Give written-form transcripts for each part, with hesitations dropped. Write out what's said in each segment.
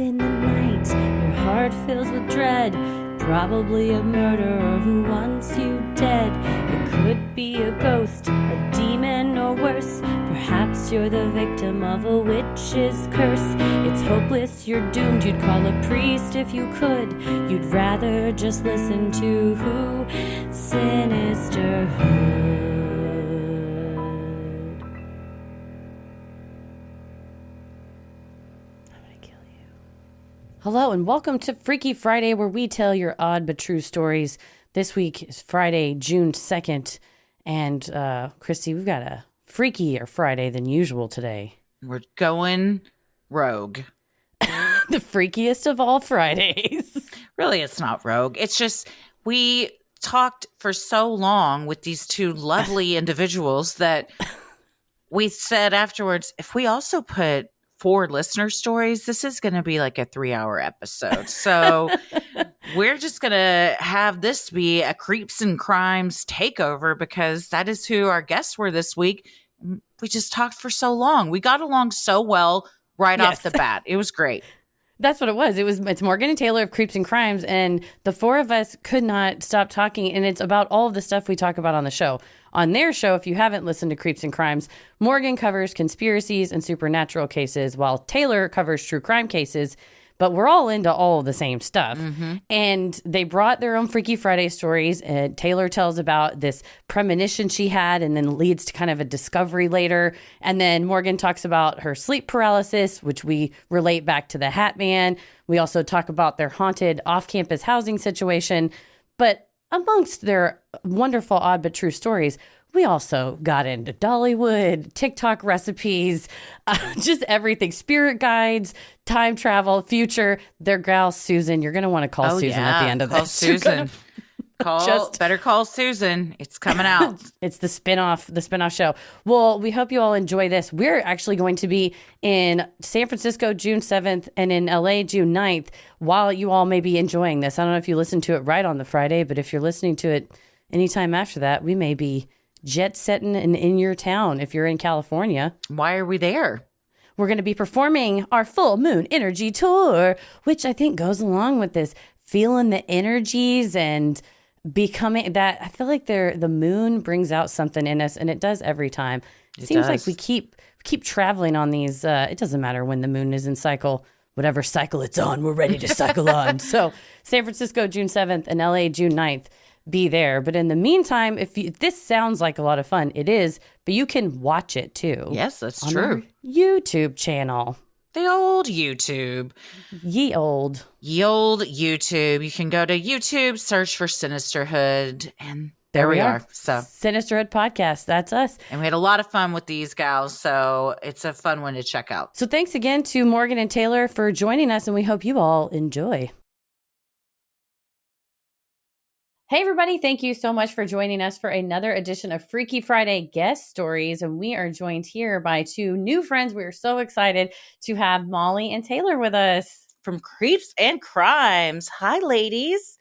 in the night, your heart fills with dread. Probably a murderer who wants you dead. It could be a ghost, a demon, or worse. Perhaps you're the victim of a witch's curse. It's hopeless, you're doomed. You'd call a priest if you could. You'd rather just listen to who? Sinisterhood. Hello and welcome to Freaky Friday, where we tell your odd but true stories. This week is Friday, June 2nd. And Christy, we've got a freakier Friday than usual today. We're going rogue. The freakiest of all Fridays. Really, it's not rogue. It's just we talked for so long with these two lovely individuals that we said afterwards, if we also put 4 listener stories, this is going to be like a 3-hour episode. So we're just going to have this be a Creeps and Crimes takeover because that is who our guests were this week. We just talked for so long. We got along so well right off the bat. It was great. That's what it was. It's Morgan and Taylar of Creeps and Crimes, and the 4 of us could not stop talking, and it's about all of the stuff we talk about on the show. On their show, if you haven't listened to Creeps and Crimes, Morgan covers conspiracies and supernatural cases, while Taylar covers true crime cases, but we're all into all of the same stuff. Mm-hmm. And they brought their own Freaky Friday stories, and Taylar tells about this premonition she had and then leads to kind of a discovery later. And then Morgan talks about her sleep paralysis, which we relate back to the Hat Man. We also talk about their haunted off-campus housing situation. But amongst their wonderful odd but true stories, we also got into Dollywood, TikTok recipes, just everything. Spirit guides, time travel, future. Their gal, Susan. You're going to want to call Susan at the end of call this. Susan. Better call Susan. It's coming out. It's the spinoff show. Well, we hope you all enjoy this. We're actually going to be in San Francisco June 7th and in LA June 9th while you all may be enjoying this. I don't know if you listen to it right on the Friday, but if you're listening to it anytime after that, we may be jet setting and in your town if you're in California. Why are we there? We're going to be performing our Full Moon Energy Tour, which I think goes along with this feeling the energies and becoming that. I feel like the moon brings out something in us, and it does every time. It seems like we keep traveling on these. It doesn't matter when the moon is in cycle. Whatever cycle it's on, we're ready to cycle on. So San Francisco, June 7th and LA, June 9th. Be there. But in the meantime, if this sounds like a lot of fun, it is, but you can watch it too. Yes, that's on true. Our YouTube channel. The old YouTube. Ye old YouTube. You can go to YouTube, search for Sinisterhood, and there we are. So Sinisterhood podcast. That's us. And we had a lot of fun with these gals, so it's a fun one to check out. So thanks again to Morgan and Taylar for joining us, and we hope you all enjoy. Hey, everybody. Thank you so much for joining us for another edition of Freaky Friday Guest Stories. And we are joined here by 2 new friends. We are so excited to have Molly and Taylar with us. From Creeps and Crimes. Hi, ladies.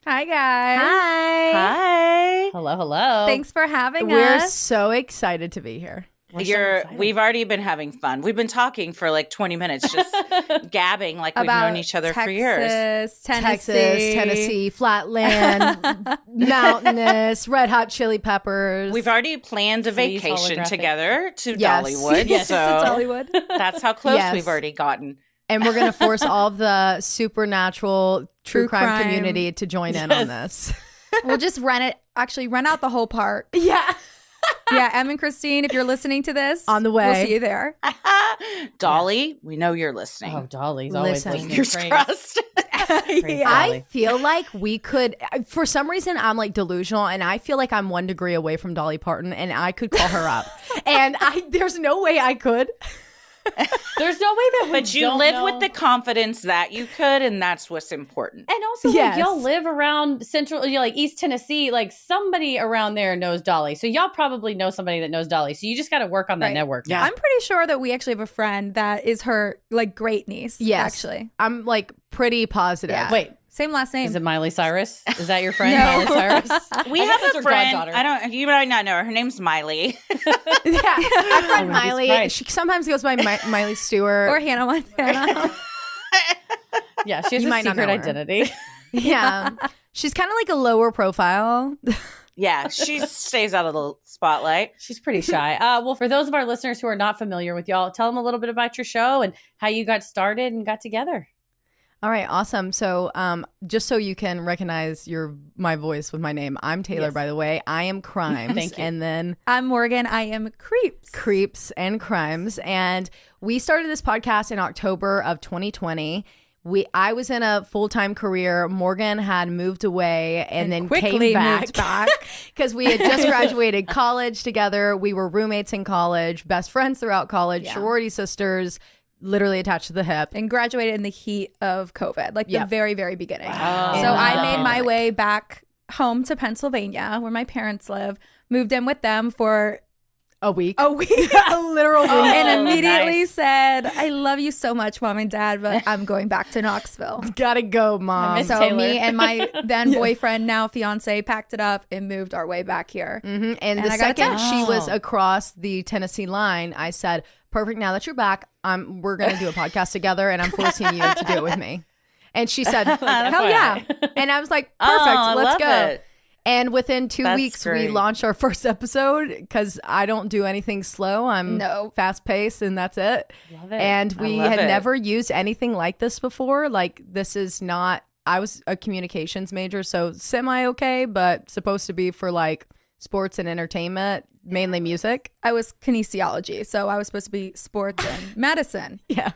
Hi, guys. Hi. Hello. Thanks for having We're us. so excited to be here. We've already been having fun. We've been talking for like 20 minutes, just gabbing like we've known each other for years. Tennessee, flatland, mountainous, red hot chili peppers. We've already planned a vacation together to Yes. Dollywood. Yes, so to Dollywood. That's how close we've already gotten. And we're going to force all of the supernatural true crime crime. community to join in on this. We'll just rent out the whole park. Yeah. Yeah, Em and Christine, if you're listening to this, On the way. we'll see you there. Dolly, we know you're listening. Oh, Dolly's always Listen. listening. Fingers crossed. I feel like we could, for some reason, I'm like delusional, and I feel like I'm 1 degree away from Dolly Parton, and I could call her up. And there's no way I could. There's no way that we But you don't live know. with the confidence that you could, and that's what's important. And also, Yes. like, y'all live around central, like East Tennessee. Like, somebody around there knows Dolly. So y'all probably know somebody that knows Dolly. So you just got to work on that Right. network. Yeah. I'm pretty sure that we actually have a friend that is her like great niece. Yes. Actually. I'm like pretty positive. Yeah. Wait, Same last name. is it Miley Cyrus? Is that your friend, No. Miley Cyrus? We I have guess it's a her friend. goddaughter. You might not know her. Her name's Miley. Yeah. Our friend Oh, Miley, Christ. she sometimes goes by Miley Stewart. or Hannah Montana. Yeah, she has You a might not secret know her. identity. Yeah. She's kind of like a lower profile. Yeah, she stays out of the spotlight. She's pretty shy. Well, for those of our listeners who are not familiar with y'all, tell them a little bit about your show and how you got started and got together. All right, awesome. So just so you can recognize my voice with my name, I'm Taylor, Yes. by the way. I am Crimes. Thank you. And then I'm Morgan. I am Creeps. Creeps and Crimes. And we started this podcast in October of 2020. I was in a full-time career. Morgan had moved away and then quickly came back. moved back. Because we had just graduated college together. We were roommates in college, best friends throughout college, sorority sisters, literally attached to the hip. And graduated in the heat of COVID, like the very, very beginning. Wow. So In the I made my pandemic. way back home to Pennsylvania, where my parents live, moved in with them for A week. a week. A literal week. And immediately nice. said, I love you so much, Mom and Dad, but I'm going back to Knoxville. Gotta go, Mom. miss So Taylor. me and my then boyfriend, now fiance, packed it up and moved our way back here. And And the I got second attached. she was across the Tennessee line, I said, perfect, now that you're back, we're going to do a podcast together and I'm forcing you to do it with me. And she said, hell yeah. And I was like, perfect, I let's love go. it. And within 2 That's weeks, we great. launched our first episode because I don't do anything slow. I'm fast paced and that's it. Love it. And we love had it. never used anything like this before. Like, this is not, I was a communications major, so semi okay, but supposed to be for like sports and entertainment, mainly music. I was kinesiology, so I was supposed to be sports and medicine, Yeah.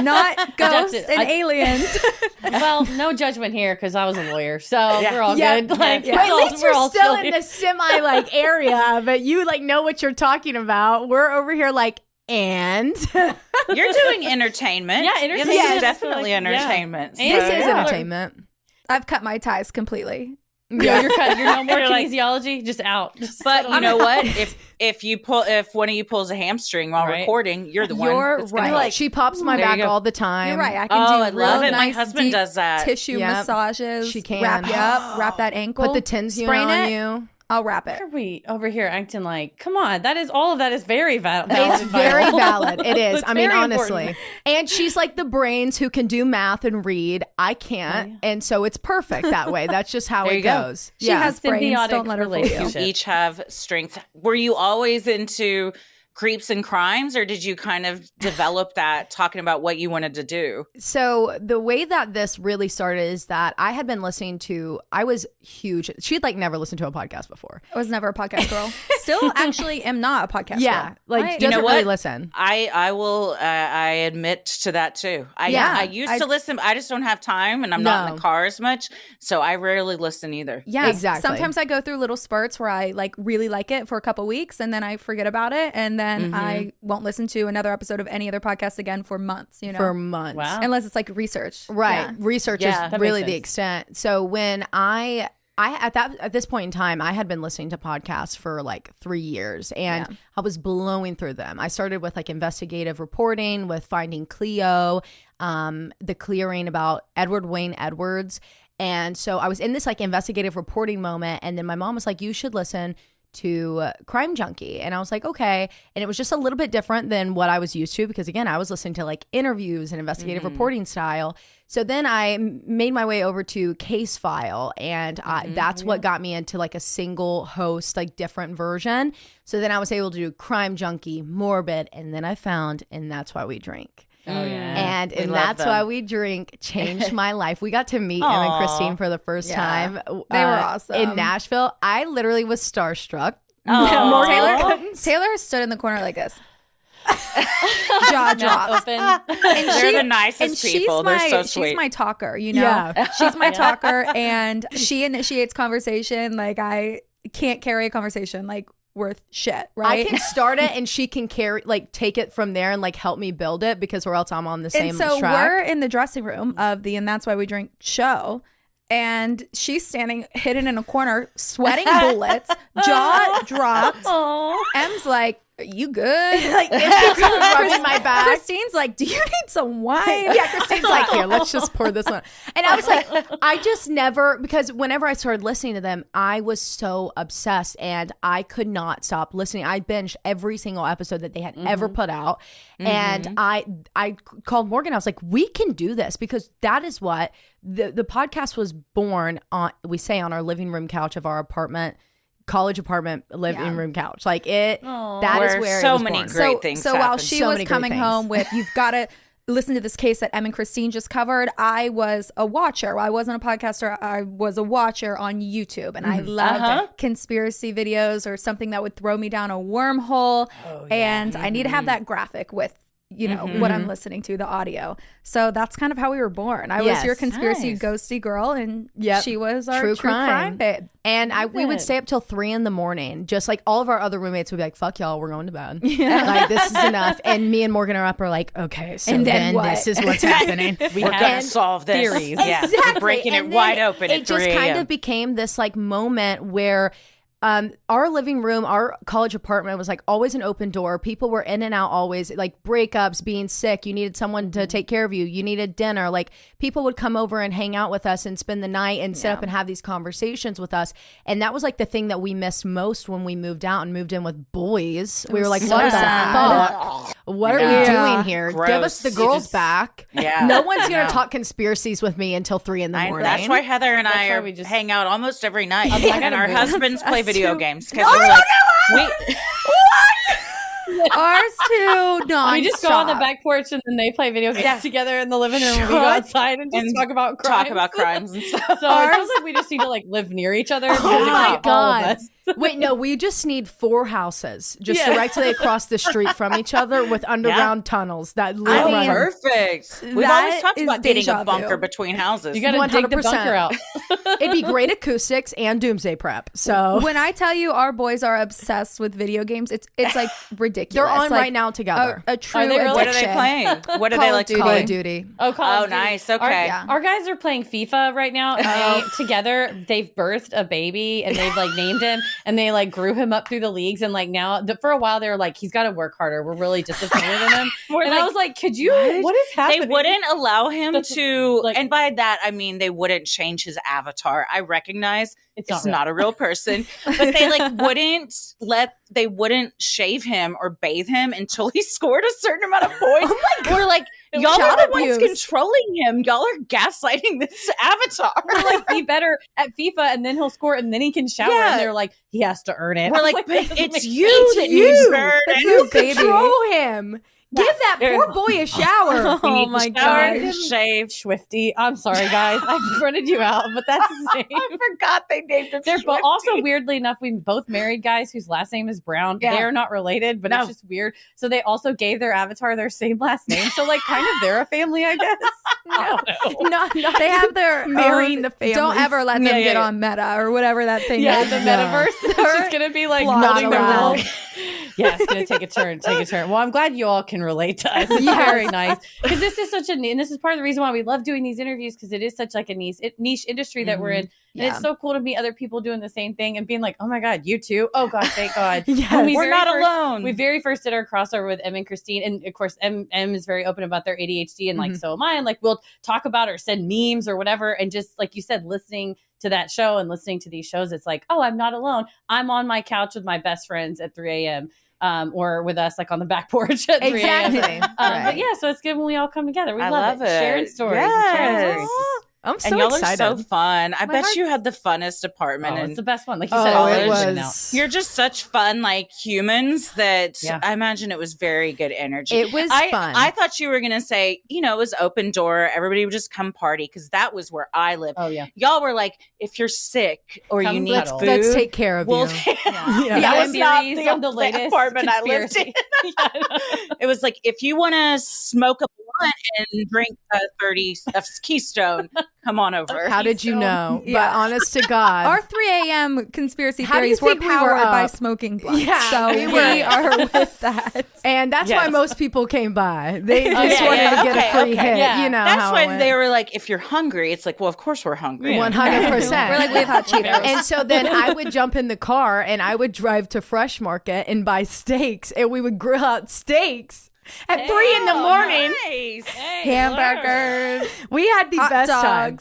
not ghosts it. and aliens. Well, no judgment here because I was a lawyer, so we're all Yeah. good. Like, But at least we're you're all still chill in the semi like area, but you like know what you're talking about. We're over here like, and You're doing entertainment. Yeah, entertainment. This is Yeah. definitely Yeah. entertainment. And this So, is yeah. entertainment. I've cut my ties completely. Yeah, you're no more You're like- kinesiology, just out. Just But you know what? If one of you pulls a hamstring while Right. recording, you're the one. You're that's gonna right. be like, She pops my There you back go. all the time. You're right. I can Oh, do I real love it. My nice, husband deep does that. tissue Yep. massages. She can. Wrap you up, wrap that ankle, Put the tens unit sprain on it. you. I'll wrap it. Why are we over here acting like, come on, that is all of that is very valid. It's very valid. It is. It's I mean, very honestly. important. And she's like the brains who can do math and read. I can't. And so it's perfect that way. That's just how There it you go. goes. She has brains. Symbiotic Don't let her fool you. relationship. each have strengths. Were you always into creeps and crimes, or did you kind of develop that talking about what you wanted to do? So the way that this really started is that I had been listening to, I was huge. She'd like never listened to a podcast before. I was never a podcast girl. Still actually am not a podcast Yeah. girl. Like, Right. doesn't know really what? listen. I will I admit to that too. Yeah. I used to listen. I just don't have time, and I'm not in the car as much, so I rarely listen either. Yes. Exactly. Sometimes I go through little spurts where I like really like it for a couple weeks and then I forget about it and then I won't listen to another episode of any other podcast again for months, you know. For months. Wow. Unless it's like research. Right. Yeah. Research Yeah, is that really makes the sense. extent. So when I at this point in time, I had been listening to podcasts for like 3 years and I was blowing through them. I started with like investigative reporting, with Finding Cleo, the clearing about Edward Wayne Edwards. And so I was in this like investigative reporting moment. And then my mom was like, you should listen to Crime Junkie. And I was like, okay. And it was just a little bit different than what I was used to because, again, I was listening to like interviews and investigative reporting style. So then I made my way over to Case File. And that's what got me into like a single host, like different version. So then I was able to do Crime Junkie, Morbid. And then I found And That's Why We Drink. Oh, yeah. And We love That's them. Why We Drink changed my life. We got to meet Em and Christine for the first time. They were awesome. In Nashville. I literally was starstruck. Taylor stood in the corner like this. Jaw dropped. Open. And They're the nicest people. They're so sweet. She's my talker, you know? Yeah. She's my talker and she initiates conversation. Like I can't carry a conversation like worth shit, right? I can start it and she can take it from there and like help me build it because or else I'm on the same and so track. we're in the dressing room of the And That's Why We Drink show. And she's standing hidden in a corner, sweating bullets, jaw dropped. Oh. Em's like, you good? Like, it's rubbing my back. Christine's like, do you need some wine? Yeah, Christine's like, here, let's just pour this one. And I was like, I just never, because whenever I started listening to them, I was so obsessed and I could not stop listening. I binged every single episode that they had ever put out. And I called Morgan. I was like, we can do this, because that is what the podcast was born on, we say, on our living room couch of our college apartment living room couch. Like it, that is where so it was many born. great things So while happen. she So was many great coming things. home with, you've got to listen to this case that Em and Christine just covered, I was a watcher. Well, I wasn't a podcaster. I was a watcher on YouTube, and I loved conspiracy videos or something that would throw me down a wormhole. And I need to have that graphic with, you know, what I'm listening to, the audio. So that's kind of how we were born. I was your conspiracy ghosty girl, and she was our true crime babe. And we would stay up till 3 a.m, just like all of our other roommates would be like, fuck y'all, we're going to bed. Like, this is enough. And me and Morgan are up, are like, okay, so And then what? this is what's happening. We're going to solve this. theories. Yeah, we're breaking And it then wide open it at 3 just kind a.m. of became this like moment where our living room, our college apartment was like always an open door. People were in and out always, like breakups, being sick. You needed someone to take care of you. You needed dinner. Like people would come over and hang out with us and spend the night and sit up and have these conversations with us. And that was like the thing that we missed most when we moved out and moved in with boys. We were like, what the fuck? What are we doing here? Gross. Give us the girls back. Yeah. No one's going to talk conspiracies with me until 3 a.m. That's why Heather and I why are we just hang out almost every night, I and gotta our move. husbands play video games because we're like, Ours too. No, We just go on the back porch and then they play video games together in the living room. And we go outside and just talk about crimes. and stuff. So it feels like we just need to like live near each other. Oh my all of God. us. Wait, no, we just need 4 houses just directly across the street from each other with underground tunnels that run. Perfect. We've that always talked is about getting deja a bunker vu. between houses. You got to dig the 100%. bunker out. It'd be great acoustics and doomsday prep. So When I tell you our boys are obsessed with video games, it's like ridiculous. they're on like, right now together. A true Are they really? What are they addiction. playing? What do Call they of like to Duty. Call play? of Duty. Oh, Call of Duty. Nice. Okay. Our guys are playing FIFA right now. And they, together, they've birthed a baby and they've like named him and they like grew him up through the leagues. And like now, for a while, they were like, he's got to work harder. We're really disappointed in him. And I was like, could you? What is happening? They wouldn't allow him to, like- and by that I mean they wouldn't change his avatar. I recognize it's not a real person, but they like they wouldn't shave him or bathe him until he scored a certain amount of points. We're like, y'all are the ones controlling him. Y'all are gaslighting this avatar. We're like, be better at FIFA and then he'll score and then he can shower. Yeah. And they're like, he has to earn it. We're I was like, that doesn't it's make you sense. that needs burn. That's and your baby. Control him. Give that poor boy a shower. Oh my shower, God. shave. Swifty. I'm sorry, guys. I fronted you out, but that's his name. I forgot they named him. They're but Swifty. also weirdly enough, we both married guys whose last name is Brown. Yeah. They're not related, but No. it's just weird. So they also gave their avatar their same last name. So like kind of they're a family, I guess. I don't know. No, They have their Marrying own- the families. Don't ever let them Yeah, get yeah. on Meta or whatever that thing Yeah, is. the metaverse. It's just gonna be like Blot building their allowed. world. Yeah, it's gonna take a turn. Well, I'm glad you all can relate to us. It's very nice because this is such and this is part of the reason why we love doing these interviews because it is such like a niche industry that we're in, and it's so cool to meet other people doing the same thing and being like, oh my God, you too. Oh gosh, thank God. Yes. When we We're very not first- alone. We very first did our crossover with Em and Christine, and of course, Em is very open about their ADHD, and like so am I. And like we'll talk about or send memes or whatever, and just like you said, listening to that show and listening to these shows, it's like, oh, I'm not alone. I'm on my couch with my best friends at 3 a.m. Or with us like on the back porch at 3 a.m. Exactly. But yeah, so it's good when we all come together. We I love love it. it. Sharing stories. And sharing Yes. stories. I'm so and y'all excited. are so fun. I bet heart's- you had the funnest apartment. Oh, and it's the best one. Like you Oh, said, it it's was. in and out. you're just such fun, like humans that Yeah. I imagine it was very good energy. It was fun. I thought you were going to say, it was open door. Everybody would just come party because that was where I lived. Oh yeah. Y'all were like, if you're sick or Come you need cuddle. food, Let's take care of we'll you. Yeah. That was not Theories the on the latest apartment I lived in. conspiracy. It was like, if you want to smoke a blunt want and drink 30 of Keystone, come on over. How did you know? Yeah. But honest to God. Our 3 a.m. conspiracy How do you theories were think we were powered by up? smoking blunts. Yeah, So we are with that. And that's why Yes. most people came by. They just yeah, wanted yeah. to get a free Okay. hit. Yeah. You know That's how why it went. they were like, if you're hungry, it's like, well, of course we're hungry. 100%. We're like, we have hot Cheetos. And so then I would jump in the car and I would drive to Fresh Market and buy steaks, and we would grill out steaks at 3 in the morning. Nice. Hamburgers, We had the hot best dogs. time.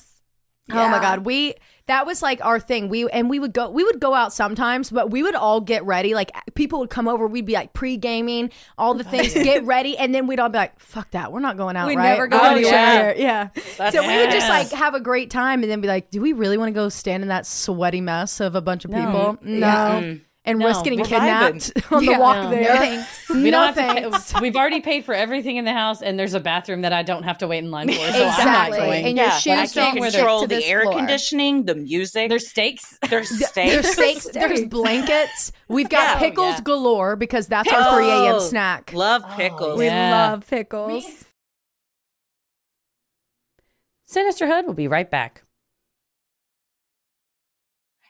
Oh my Yeah. God. That was like our thing. We would go out sometimes, but we would all get ready. Like people would come over. We'd be like pre-gaming, all the things, get ready. And then we'd all be like, fuck that. We're not going out, We right? never go Oh, anywhere. Yeah. That's So we would just yes. like have a great time and then be like, do we really want to go stand in that sweaty mess of a bunch of people? No. Yeah. And No. risk getting We're kidnapped on the Yeah. walk No. there. Thanks. We No don't have to thanks. pay, we've already paid for everything in the house, and there's a bathroom that I don't have to wait in line for. So I'm not Exactly. going. And your Yeah, shoes I don't can't stick control to the this air floor. conditioning, the music. There's steaks. There's steaks. There's steaks, there's Steaks. blankets. We've got Yeah. pickles Yeah. galore because that's our 3 a.m. snack. Love pickles. We Yeah. love pickles. Sinisterhood will be right back.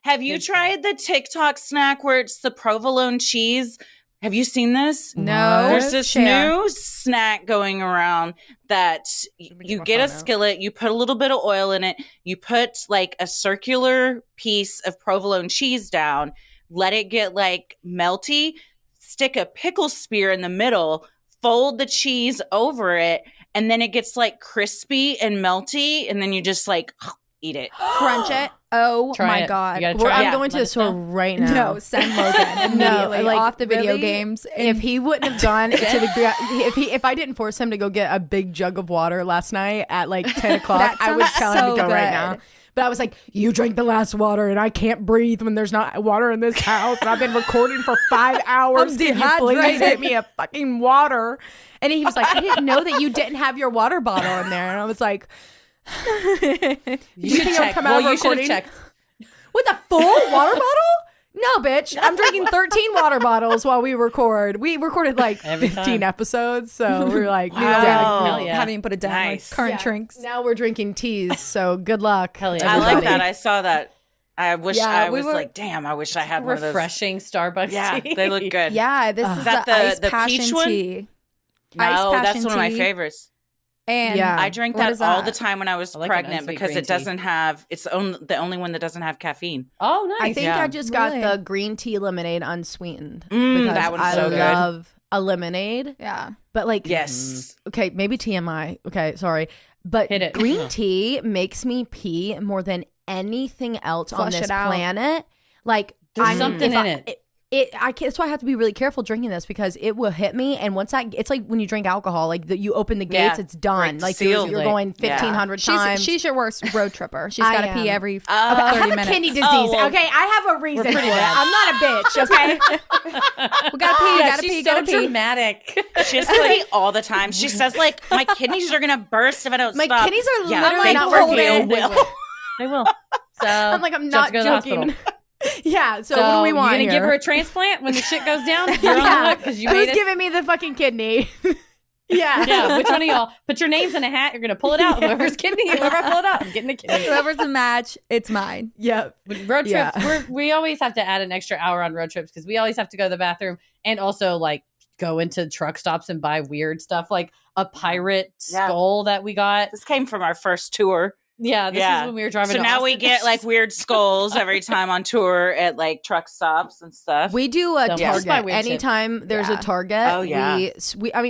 Have you tried the TikTok snack where it's the provolone cheese? Have you seen this? No. There's this Share. new snack going around that you my get a phone out. skillet, you put a little bit of oil in it, you put like a circular piece of provolone cheese down, let it get like melty, stick a pickle spear in the middle, fold the cheese over it, and then it gets like crispy and melty, and then you just like eat it. Crunch it. Oh Try my it. God. You gotta Well, try I'm it. going to Let the us store know. right now. No, send Logan immediately like, off the video really? games. If he wouldn't have gone to the if I didn't force him to go get a big jug of water last night at like 10 o'clock, That I would sounds tell him so to go right good. now. But I was like, you drank the last water and I can't breathe when there's not water in this house. And I've been recording for 5 hours. I'm Can you please dehydrated. get me a fucking water? And he was like, I didn't know that you didn't have your water bottle in there. And I was like, You should check. come Well, out you should have recording? checked. with a full water bottle? No, bitch. I'm drinking 13 water bottles while we record. We recorded like Every 15 time. episodes. So we're like, Wow. Hell yeah. Haven't even put it down. Nice. Like current Yeah. drinks. Now we're drinking teas. So good luck. Hell yeah. I like everybody. that. I saw that. I wish Yeah, I we was were- like, damn, I wish I had one of those. Refreshing Starbucks Yeah, tea. they look good. Yeah, this is that the the- ice the passion peach one? tea. No, Ice that's passion one of my tea. favorites. And Yeah. I drank what that is all the that? time when I was I like an pregnant unsweet because green it tea. doesn't have. It's the only one that doesn't have caffeine. Oh, nice. I think Yeah. I just Really? got the green tea lemonade unsweetened. Mm, because that one's I so good. love a lemonade. Yeah. But like, Yes. okay, maybe TMI. Okay, sorry. But Hit it. green No. tea makes me pee more than anything else on Flush this it out. planet. Like, There's something if in I- it. I can't, that's why I have to be really careful drinking this because it will hit me. And once it's like when you drink alcohol, like you open the gates, Yeah. it's done. Right, Like sealed. you're going Yeah. 1,500 times. She's your worst road tripper. She's I got to pee am. every Okay, I 30 have minutes. a kidney disease. Oh, well, okay, I have a reason for it. pretty bad. I'm not a bitch. Okay. We gotta pee, Yeah, gotta she's pee, so gotta pee. dramatic. She has to pee all the time. She says like, my kidneys are gonna burst if I don't My stop. kidneys are Yeah, literally they not for working. you They will. will. They will. So I'm like, I'm she'll have not to go to the hospital. joking. Yeah. So, what do we want You're gonna here? give her a transplant when the shit goes down? You're on the hook because you Who's made it. giving me the fucking kidney? Yeah. Yeah, which one of y'all? Put your names in a hat. You're gonna pull it out. Whoever's kidney, whoever I pull it out, I'm getting a kidney. Whoever's a match, it's mine. Yep. Road Yeah. trips, we always have to add an extra hour on road trips because we always have to go to the bathroom and also like go into truck stops and buy weird stuff like a pirate Yeah. skull that we got. This came from our first tour. Yeah, this is when we were driving. So to now we Austin. get like weird skulls every time on tour at like truck stops and stuff. We do a So just buy Target weird shit. anytime there's a Yeah. Target. Oh, yeah.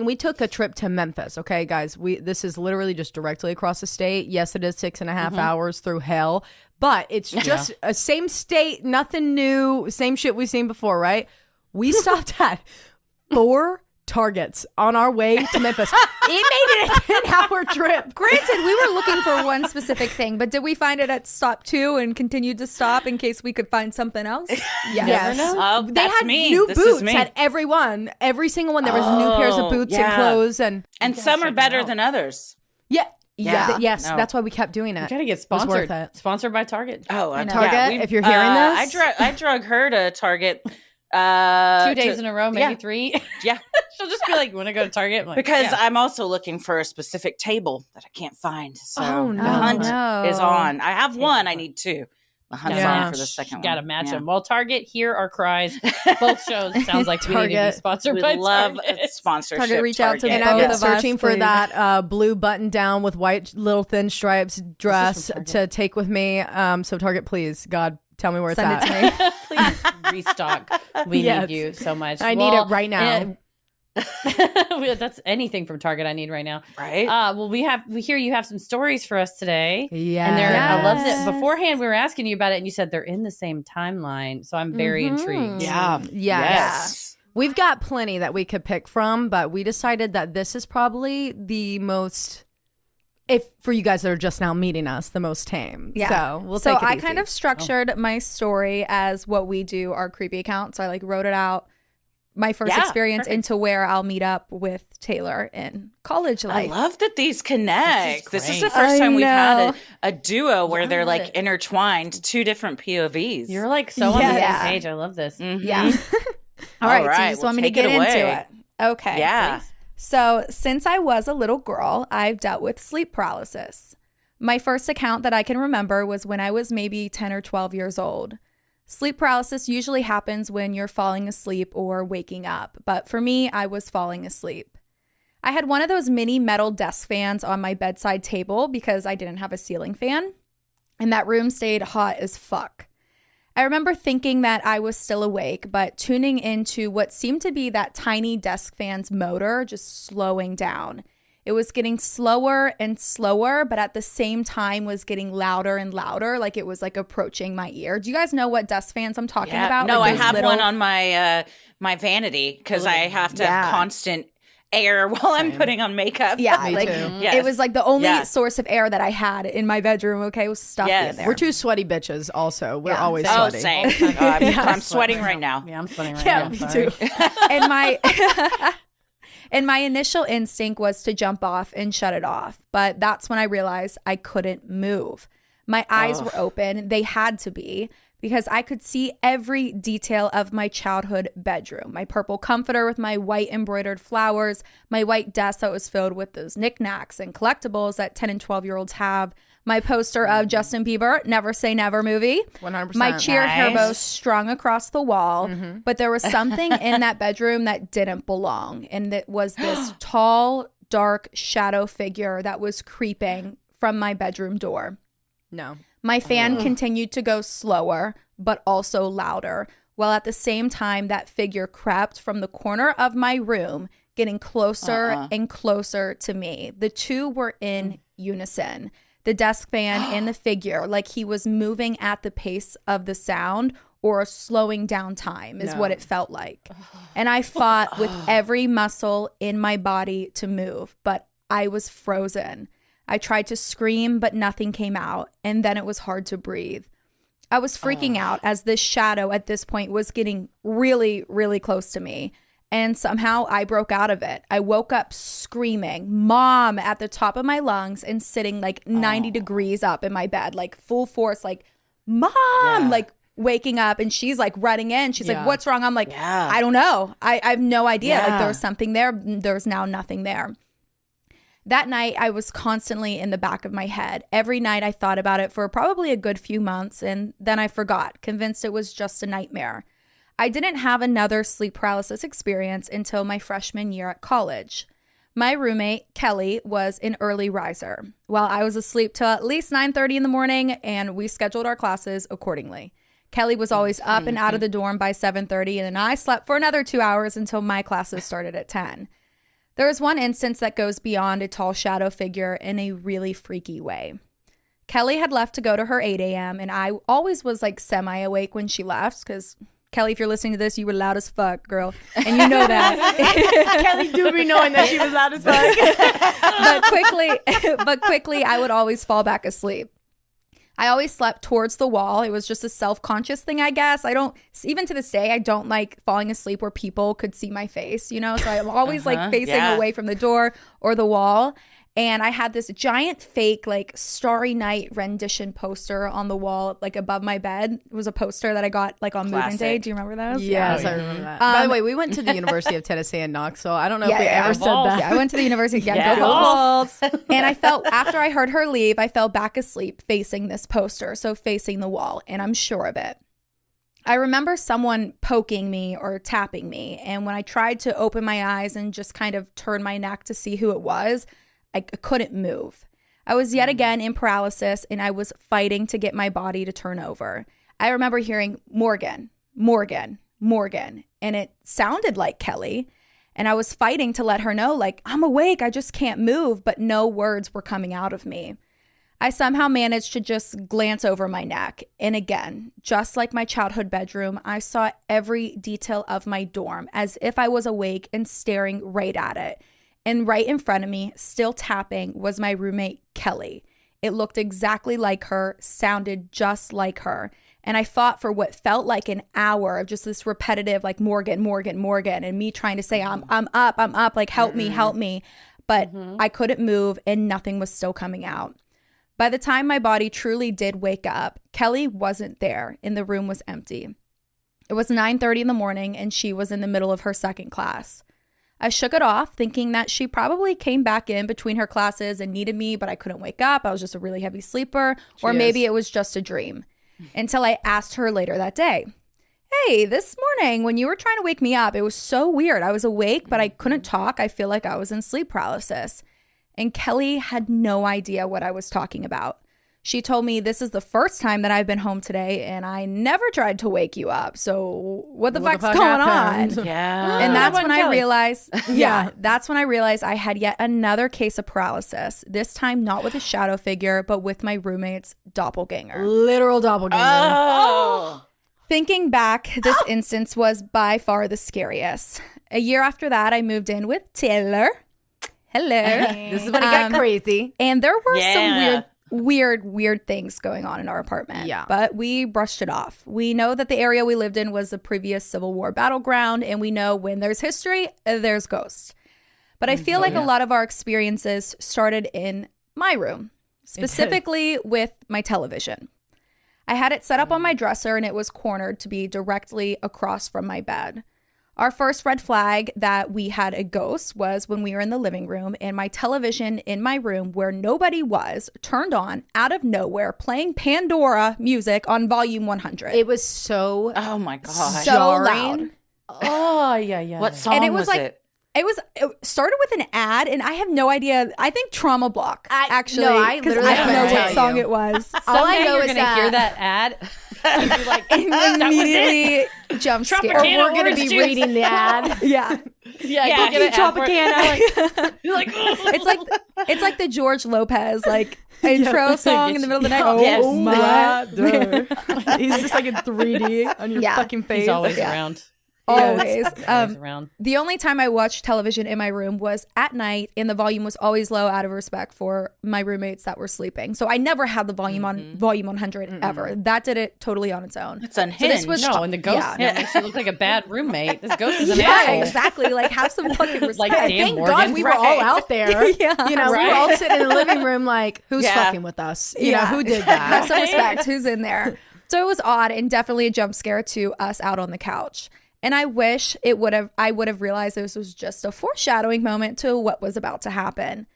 we took a trip to Memphis. Okay, guys, this is literally just directly across the state. Yes, it is 6.5 hours through hell, but it's just a same state, nothing new, same shit we've seen before. Right? We stopped at 4 Targets on our way to Memphis. It made it a 10-hour trip. Granted, we were looking for one specific thing, but did we find it at stop 2 and continued to stop in case we could find something else? Never know. Oh, They that's had me. new This is boots me. at every one. Every single one. There was new pairs of boots and yeah. clothes and And some are better than others. yeah. Yeah. Yes, No. that's why we kept doing You it. gotta get It was sponsored. worth it. Sponsored by Target. Oh, Target, if you're hearing this. I drug her to Target. 2 days in a row, maybe yeah. 3. Yeah, She'll just be like, "Want to go to Target?" I'm like, Because yeah. I'm also looking for a specific table that I can't find. So Oh, the no. hunt No. is on. I have one. I need two. The hunt's on for the second one. Got to match Yeah. them. Well, Target, Hear Our Cries. Both shows sounds like we need to be Target. sponsored We by love Target. a sponsorship. Target, reach out to And both I've been of us, searching for please. that blue button down with white little thin stripes dress to take with me. So Target, please, God, tell me where it's Send at. it to me. Please restock. We Yes. need you so much. I need it right now. That's anything from Target I need right now. Right? Well, we hear you have some stories for us today. Yeah. And I loved it. Yes. Beforehand, we were asking you about it, and you said they're in the same timeline. So I'm very intrigued. Yeah. Yes. We've got plenty that we could pick from, but we decided that this is probably the most, if for you guys that are just now meeting us, the most tame. Yeah. So we'll take it I easy. kind of structured my story as what we do our creepy account. So I like wrote it out, my first Yeah, experience perfect. into where I'll meet up with Taylor in college I life. love that these connect. This is great. the first I time we've had know. a duo where they're love like it. intertwined, two different POVs. You're like so on the Yeah. same page. I love this. Mhm. Yeah. All right. So you right, just well, want me to take get it into away. it. Okay. Yeah. So, since I was a little girl, I've dealt with sleep paralysis. My first account that I can remember was when I was maybe 10 or 12 years old. Sleep paralysis usually happens when you're falling asleep or waking up, but for me, I was falling asleep. I had one of those mini metal desk fans on my bedside table because I didn't have a ceiling fan, and that room stayed hot as fuck. I remember thinking that I was still awake, but tuning into what seemed to be that tiny desk fan's motor just slowing down. It was getting slower and slower, but at the same time was getting louder and louder, like it was like approaching my ear. Do you guys know what desk fans I'm talking about? No, Like I those have little- one on my my vanity because I have to have constant air while I'm putting on makeup. Yeah, Me like too. Yes. it was like the only Yes. source of air that I had in my bedroom. Okay, was stuffy Yes. in there. We're two sweaty bitches also. We're Yeah, always same. Oh, sweaty. same. I'm sweating right now. Yeah, I'm sweating right Yeah, now. me Sorry. too. and my and my initial instinct was to jump off and shut it off, but that's when I realized I couldn't move. My eyes were open. They had to be, because I could see every detail of my childhood bedroom. My purple comforter with my white embroidered flowers, my white desk that was filled with those knickknacks and collectibles that 10 and 12-year-olds have, my poster of Justin Bieber, Never Say Never movie, 100%. my cheer Nice. hair bow strung across the wall. But there was something in that bedroom that didn't belong. And it was this tall, dark shadow figure that was creeping from my bedroom door. No. My fan continued to go slower, but also louder, while at the same time that figure crept from the corner of my room, getting closer and closer to me. The two were in unison. The desk fan and the figure, like he was moving at the pace of the sound or slowing down time is what it felt like. And I fought with every muscle in my body to move, but I was frozen. I tried to scream, but nothing came out, and then it was hard to breathe. I was freaking out as this shadow at this point was getting really, really close to me. And somehow I broke out of it. I woke up screaming, "Mom," at the top of my lungs and sitting like 90 degrees up in my bed, like full force, like, "Mom," like waking up. And she's like running in. She's like, "What's wrong?" I'm like, "I don't know. I have no idea." Like there was something there. There's now nothing there. That night, I was constantly in the back of my head. Every night I thought about it for probably a good few months, and then I forgot, convinced it was just a nightmare. I didn't have another sleep paralysis experience until my freshman year at college. My roommate, Kelly, was an early riser, while I was asleep till at least 9:30 in the morning, and we scheduled our classes accordingly. Kelly was always up and out of the dorm by 7:30, and then I slept for another 2 hours until my classes started at 10. There is one instance that goes beyond a tall shadow figure in a really freaky way. Kelly had left to go to her 8 a.m. and I always was like semi-awake when she left, because Kelly, if you're listening to this, you were loud as fuck, girl. And you know that. Kelly do be knowing that she was out of fuck. but quickly, I would always fall back asleep. I always slept towards the wall. It was just a self-conscious thing, I guess. Even to this day, I don't like falling asleep where people could see my face, you know? So I'm always like facing away from the door or the wall. And I had this giant fake, like, Starry Night rendition poster on the wall, like, above my bed. It was a poster that I got, like, on moving day. Do you remember those? Yes, I remember that. By the way, we went to the University of Tennessee in Knoxville. I don't know if we ever said that. Yeah, I went to the university. Yeah, go Vols. And I felt, after I heard her leave, I fell back asleep facing this poster, so facing the wall, and I'm sure of it. I remember someone poking me or tapping me, and when I tried to open my eyes and just kind of turn my neck to see who it was, I couldn't move. I was yet again in paralysis, and I was fighting to get my body to turn over. I remember hearing Morgan, Morgan, Morgan, and it sounded like Kelly. And I was fighting to let her know, like, I'm awake, I just can't move, but no words were coming out of me. I somehow managed to just glance over my neck. And again, just like my childhood bedroom, I saw every detail of my dorm as if I was awake and staring right at it. And right in front of me, still tapping, was my roommate, Kelly. It looked exactly like her, sounded just like her. And I fought for what felt like an hour of just this repetitive, like, Morgan, Morgan, Morgan, and me trying to say, I'm up, like, help me, help me. But I couldn't move, and nothing was still coming out. By the time my body truly did wake up, Kelly wasn't there, and the room was empty. It was 9:30 in the morning, and she was in the middle of her second class. I shook it off, thinking that she probably came back in between her classes and needed me, but I couldn't wake up. I was just a really heavy sleeper, or maybe it was just a dream. Until I asked her later that day, hey, this morning when you were trying to wake me up, it was so weird. I was awake, but I couldn't talk. I feel like I was in sleep paralysis. And Kelly had no idea what I was talking about. She told me, this is the first time that I've been home today, and I never tried to wake you up. So what the fuck's going on? Yeah. And that's when I realized, that's when I realized I had yet another case of paralysis. This time not with a shadow figure, but with my roommate's doppelganger. Literal doppelganger. Oh. Thinking back, this instance was by far the scariest. A year after that, I moved in with Taylar. Hello. This is when it got crazy. And there were some weird things going on in our apartment. Yeah. But we brushed it off. We know that the area we lived in was a previous Civil War battleground, and we know when there's history, there's ghosts. But I feel like a lot of our experiences started in my room, specifically with my television. I had it set up on my dresser, and it was cornered to be directly across from my bed. Our first red flag that we had a ghost was when we were in the living room, and my television in my room, where nobody was, turned on out of nowhere, playing Pandora music on volume 100. It was so Oh my God. so loud. Oh, yeah. What song And it was was like, it? It started with an ad, and I have no idea. I think Trauma Block, actually. no, I because literally I don't know couldn't what tell song you. it was. All I Someday know you're is gonna that hear that ad and be like, And immediately jump scare. Tropicana we're going to orange be juice. reading the ad. Yeah. yeah, you Tropicana. You're like, It's like the George Lopez intro song in the middle of the night. Oh, Yes. my. He's just like in 3D on your fucking face. he's always around. Always. Always around. The only time I watched television in my room was at night, and the volume was always low out of respect for my roommates that were sleeping. So I never had the volume on volume 100 ever. That did it totally on its own. It's unhinged. this was No, and the ghost makes you look like a bad roommate. This ghost is an Yeah, asshole. exactly. Like, have some fucking respect. Like, damn, Thank Morgan. God we were all out there. Yeah. You know, we were all sitting in the living room like, who's fucking with us? You know, who did that? Have some respect. Who's in there? So it was odd and definitely a jump scare to us out on the couch. And I wish I would have realized this was just a foreshadowing moment to what was about to happen.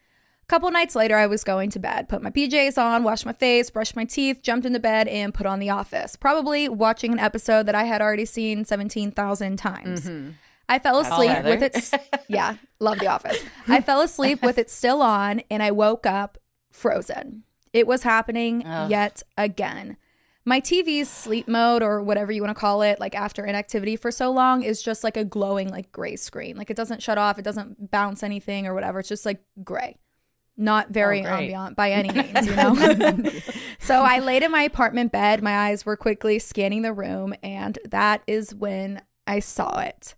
A couple nights later, I was going to bed, put my PJs on, washed my face, brushed my teeth, jumped into bed, and put on The Office, probably watching an episode that I had already seen 17,000 times. I fell asleep with it. Yeah, love The Office. I fell asleep with it still on, and I woke up frozen. It was happening yet again. My TV's sleep mode, or whatever you want to call it, like after inactivity for so long, is just like a glowing like gray screen. Like, it doesn't shut off, it doesn't bounce anything or whatever. It's just like gray. Not very ambient by any means, you know? So I laid in my apartment bed. My eyes were quickly scanning the room, and that is when I saw it.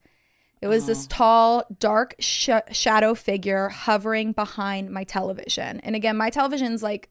It was this tall, dark shadow figure hovering behind my television. And again, my television's like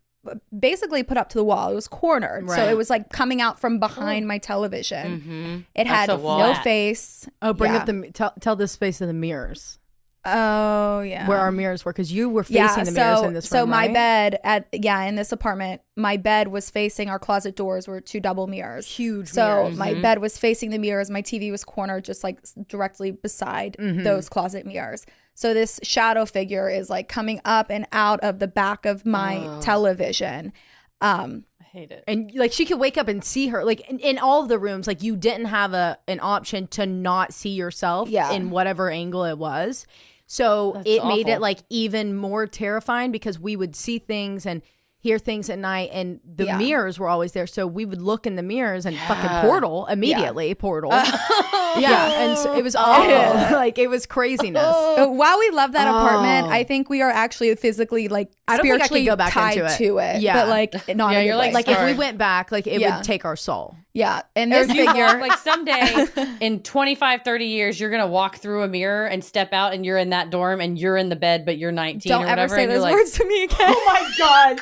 basically put up to the wall. It was cornered. So it was like coming out from behind my television. It had no face. Oh, bring up the tell the space of the mirrors. Oh, yeah. Where our mirrors were, because you were facing the mirrors in this room, So my right? bed in this apartment, my bed was facing our closet doors were 2 double mirrors. Huge So mirrors. my bed was facing the mirrors. My TV was cornered just like directly beside those closet mirrors. So this shadow figure is like coming up and out of the back of my television. I hate it. And like she could wake up and see her, like in all of the rooms, like you didn't have an option to not see yourself in whatever angle it was. So it made it like even more terrifying, because we would see things and hear things at night, and the mirrors were always there. So we would look in the mirrors and fucking portal immediately. Portal. And so it was awful. Like it was craziness. While we love that apartment, I think we are actually physically like I don't think I spiritually could go back tied into it. to it. Yeah. But like not in a you're good like- way. Like if we went back, like it would take our soul. Yeah. And this You figure walk, like someday in 25, 30 years, you're going to walk through a mirror and step out and you're in that dorm and you're in the bed, but you're 19 don't or ever whatever. say and you're those like, words to me again. Oh my God.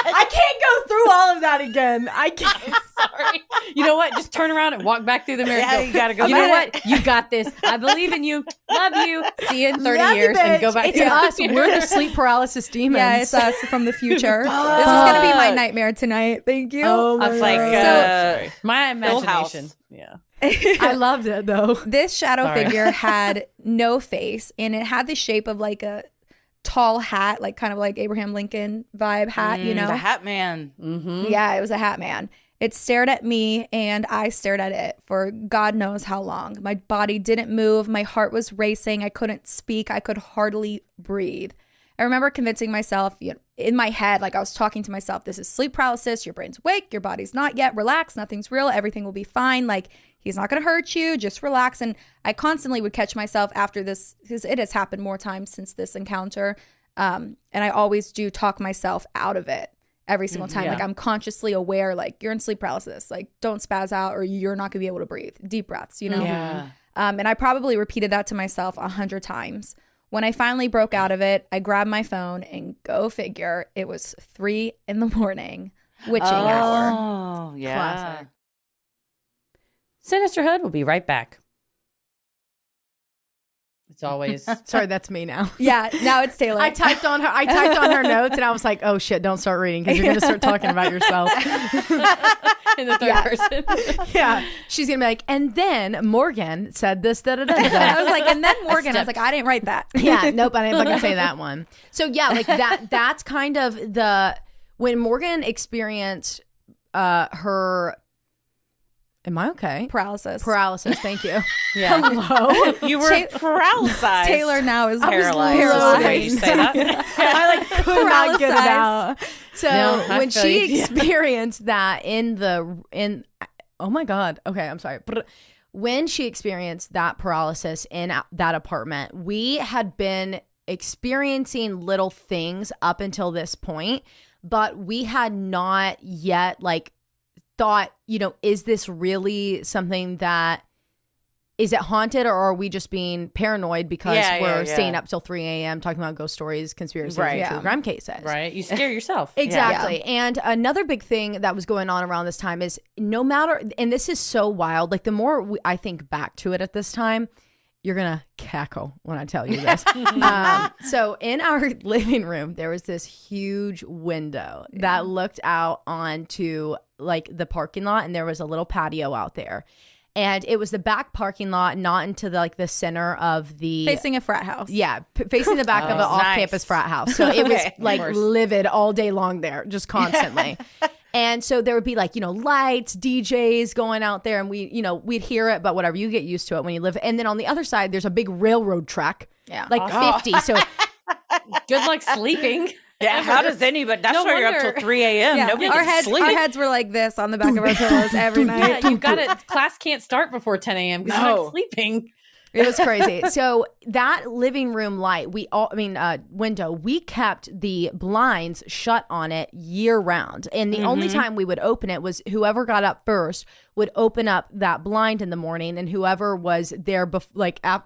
I can't go through all of that again. I can't. sorry. You know what? Just turn around and walk back through the mirror. Yeah, you gotta go You know back. what? You got this. I believe in you. Love you. See you in 30 Love you, years and bitch. go back It's to us. We're the sleep paralysis demons. Yeah, it's us from the future. This is going to be my nightmare tonight. Thank you. Oh my It's like God. my Full House. imagination. Yeah. I loved it though. This shadow Sorry. figure had no face, and it had the shape of like a tall hat, like kind of like Abraham Lincoln vibe hat, you know? The Hat Man. Yeah, it was a hat man. It stared at me and I stared at it for God knows how long. My body didn't move. My heart was racing. I couldn't speak. I could hardly breathe. I remember convincing myself, in my head, like I was talking to myself, this is sleep paralysis. Your brain's awake. Your body's not yet. Relax. Nothing's real. Everything will be fine. Like, he's not going to hurt you. Just relax. And I constantly would catch myself after this, because it has happened more times since this encounter. And I always do talk myself out of it every single time. Yeah. Like, I'm consciously aware, like, you're in sleep paralysis. Like, don't spaz out or you're not going to be able to breathe. Deep breaths, you know? Yeah. And I probably repeated that to myself 100 times. When I finally broke out of it, I grabbed my phone and go figure, it was 3 a.m, witching hour. Oh, yeah. Classic. Sinisterhood will be right back. It's always Sorry, that's me now. Yeah, now it's Taylor. I typed on her notes and I was like, oh shit, don't start reading because you're going to start talking about yourself. in the third person. Yeah. She's going to be like, and then Morgan said this, I was like, and then Morgan, I was like, I didn't write that. Yeah, nope, I didn't fucking say that one. So yeah, like that's kind of when Morgan experienced her, am I okay? Paralysis. Thank you. Yeah. Hello. You were paralyzed. Taylor now is Paralyzed. paralyzed. How you say that? I like could not get it out. So No, I when feel she you. experienced that in oh my God. Okay, I'm sorry. When she experienced that paralysis in that apartment, we had been experiencing little things up until this point, but we had not yet like thought, is this really something that is it haunted, or are we just being paranoid because we're staying up till 3 a.m. talking about ghost stories, conspiracies, and true crime cases? Right. You scare yourself. Exactly. Yeah. And another big thing that was going on around this time is no matter, and this is so wild, like the more I think back to it at this time, you're going to cackle when I tell you this. So in our living room, there was this huge window that looked out onto like the parking lot, and there was a little patio out there. And it was the back parking lot, not into the center of the Facing a frat house. yeah, facing the back of an off-campus nice. frat house. So it was Okay, like livid all day long there, just constantly. And so there would be lights, DJs going out there, and we'd hear it, but whatever, you get used to it when you live. And then on the other side, there's a big railroad track, Yeah. 50. So Good luck sleeping. Yeah, how does anybody? That's No why you're up wonder. till 3 a.m. Yeah. Nobody Our gets to sleep. heads were like this on the back of our pillows every night. Yeah, you got it. Class can't start before 10 a.m. because you're No. not sleeping. it was crazy. So that living room light, window, we kept the blinds shut on it year round. And the only time we would open it was whoever got up first would open up that blind in the morning, and whoever was there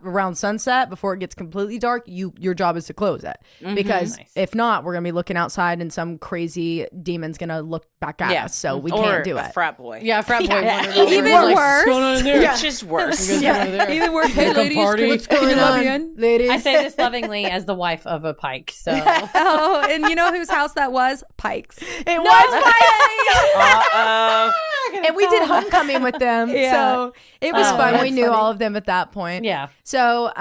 around sunset before it gets completely dark, your job is to close it. Because Nice. if not, we're going to be looking outside and some crazy demon's going to look back at us. So we or can't do a it. frat boy. Yeah, frat boy. Even worse. What's going on in there? Which is worse. What's going on in there? Even worse, hidden welcome party. What's going on, ladies? I say this lovingly as the wife of a Pike. So, oh, and you know whose house that was? Pike's. It was Pike's. And we did homecoming with them, so it was fun. We knew all of them at that point. Yeah. So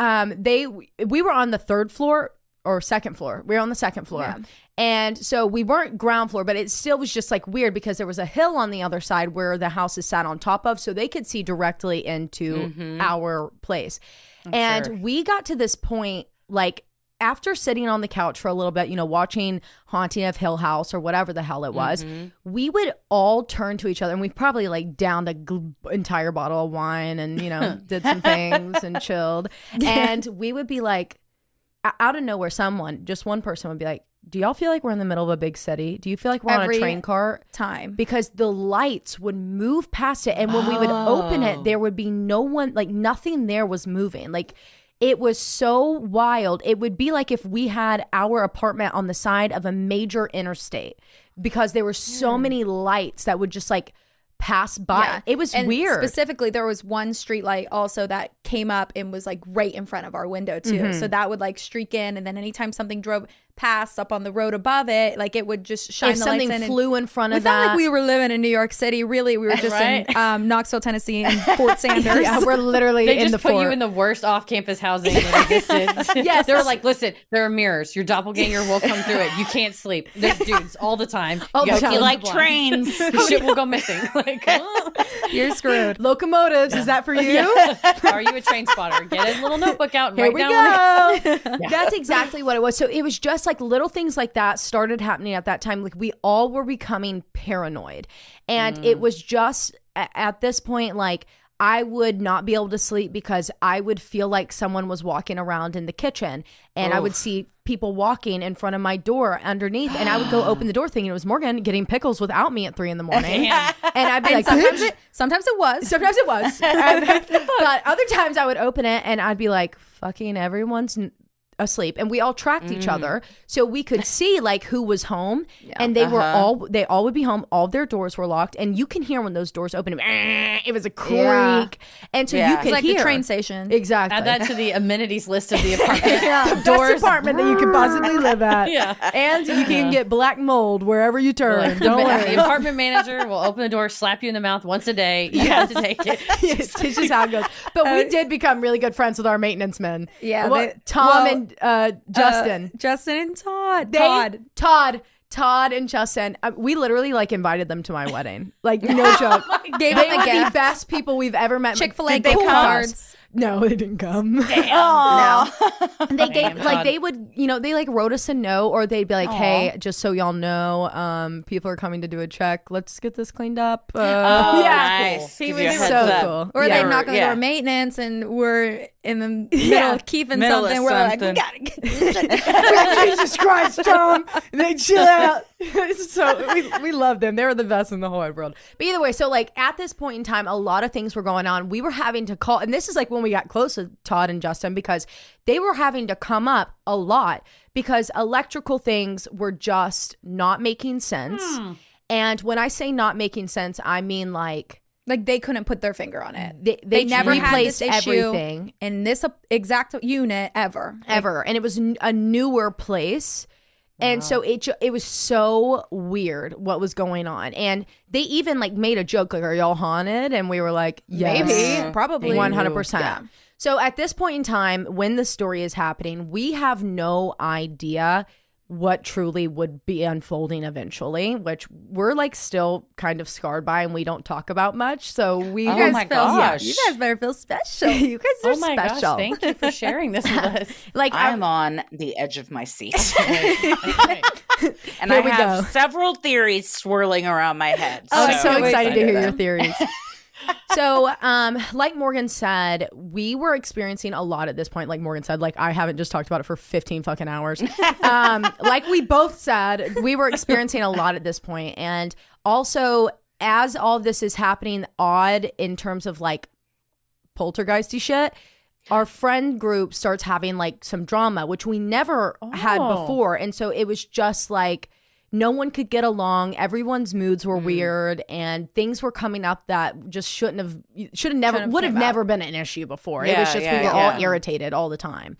we were on the third floor or second floor. We were on the second floor. Yeah. And so we weren't ground floor, but it still was just like weird because there was a hill on the other side where the house is sat on top of, so they could see directly into our place. We got to this point, like, after sitting on the couch for a little bit, you know, watching Haunting of Hill House or whatever the hell it was, we would all turn to each other, and we probably like downed an entire bottle of wine and, you know, did some things and chilled. And we would be like, out of nowhere, just one person would be like, do y'all feel like we're in the middle of a big city? Do you feel like we're on a train car? Time. Because the lights would move past it. And when we would open it, there would be no one, like nothing there was moving. Like, it was so wild. It would be like if we had our apartment on the side of a major interstate because there were so many lights that would just like pass by. Yeah. It was weird. Specifically, there was one street light also that came up and was like right in front of our window too. So that would like streak in, and then anytime something drove past up on the road above it, like it would just shine if the lights in. If something flew in front of we felt that. like we were living in New York City. Really, we were just in Knoxville, Tennessee, and Fort Sanders. Yeah, we're literally they in just the put fort. you in the worst off-campus housing that existed. Yes. They were like, listen, there are mirrors. Your doppelganger will come through it. You can't sleep. There's dudes all the time. You like trains. Shit will go missing. Like, you're screwed. Locomotives, is that for you? Yeah. Are you a train spotter? Get his little notebook out and Here write we down. go. That's exactly what it was. So it was just like little things like that started happening at that time. Like, we all were becoming paranoid. And it was just at this point, like, I would not be able to sleep because I would feel like someone was walking around in the kitchen, and I would see people walking in front of my door underneath, and I would go open the door thinking it was Morgan getting pickles without me at 3 a.m. And I'd be like, sometimes it was. But other times I would open it and I'd be like, fucking everyone's asleep, and we all tracked each other so we could see like who was home, and they all would be home, all their doors were locked, and you can hear when those doors open, it was a creak, and so you can like hear the train station. Exactly. Add that to the amenities list of the apartment. The best apartment that you could possibly live at. And you can get black mold wherever you turn. Don't worry. The apartment manager will open the door, slap you in the mouth once a day. You have to take it. It's just how it goes. But we did become really good friends with our maintenance men. Yeah, Tom and Justin and Todd. Todd and Justin. We literally like invited them to my wedding. Like, no joke. Gave They them were a gift. the best people we've ever met. Chick-fil-A Did they gift come? cards. No, they didn't come. No. They gave like they would, you know, they like wrote us a note, or they'd be like, "Hey, just so y'all know, people are coming to do a check. Let's get this cleaned up." Nice. He Give was you a heads so up. cool. Or Yeah. they knock on the Yeah. door maintenance, and we're in the middle of keeping Middle of something. We're like, we something. gotta get this shit. Jesus Christ, Tom. They chill out. So we love them. They were the best in the whole wide world. But either way, so like at this point in time, a lot of things were going on. We were having to call, and this is like when we got close to Todd and Justin, because they were having to come up a lot because electrical things were just not making sense. And when I say not making sense, I mean like Like, they couldn't put their finger on it. they never had replaced this issue everything in this exact unit ever. and it was a newer place. And so it was so weird what was going on. And they even like made a joke like, "Are y'all haunted?" And we were like, yes, Maybe, probably. 100%. Yeah. So at this point in time, when the story is happening, we have no idea what truly would be unfolding eventually, which we're like still kind of scarred by, and we don't talk about much. So we Oh my gosh. You guys better feel special. you guys are Oh my special. gosh, thank you for sharing this with us. Like I'm on the edge of my seat. And Here I we have go. several theories swirling around my head. I'm so can't wait excited to to hear hear your them. theories. So, like Morgan said, we were experiencing a lot at this point. Like Morgan said, like I haven't just talked about it for 15 fucking hours. Like we both said, we were experiencing a lot at this point. And also, as all of this is happening, odd in terms of like poltergeisty shit, our friend group starts having like some drama, which we never had before. And so it was just like no one could get along. Everyone's moods were weird, and things were coming up that just would have never been an issue before. It was just we were all irritated all the time.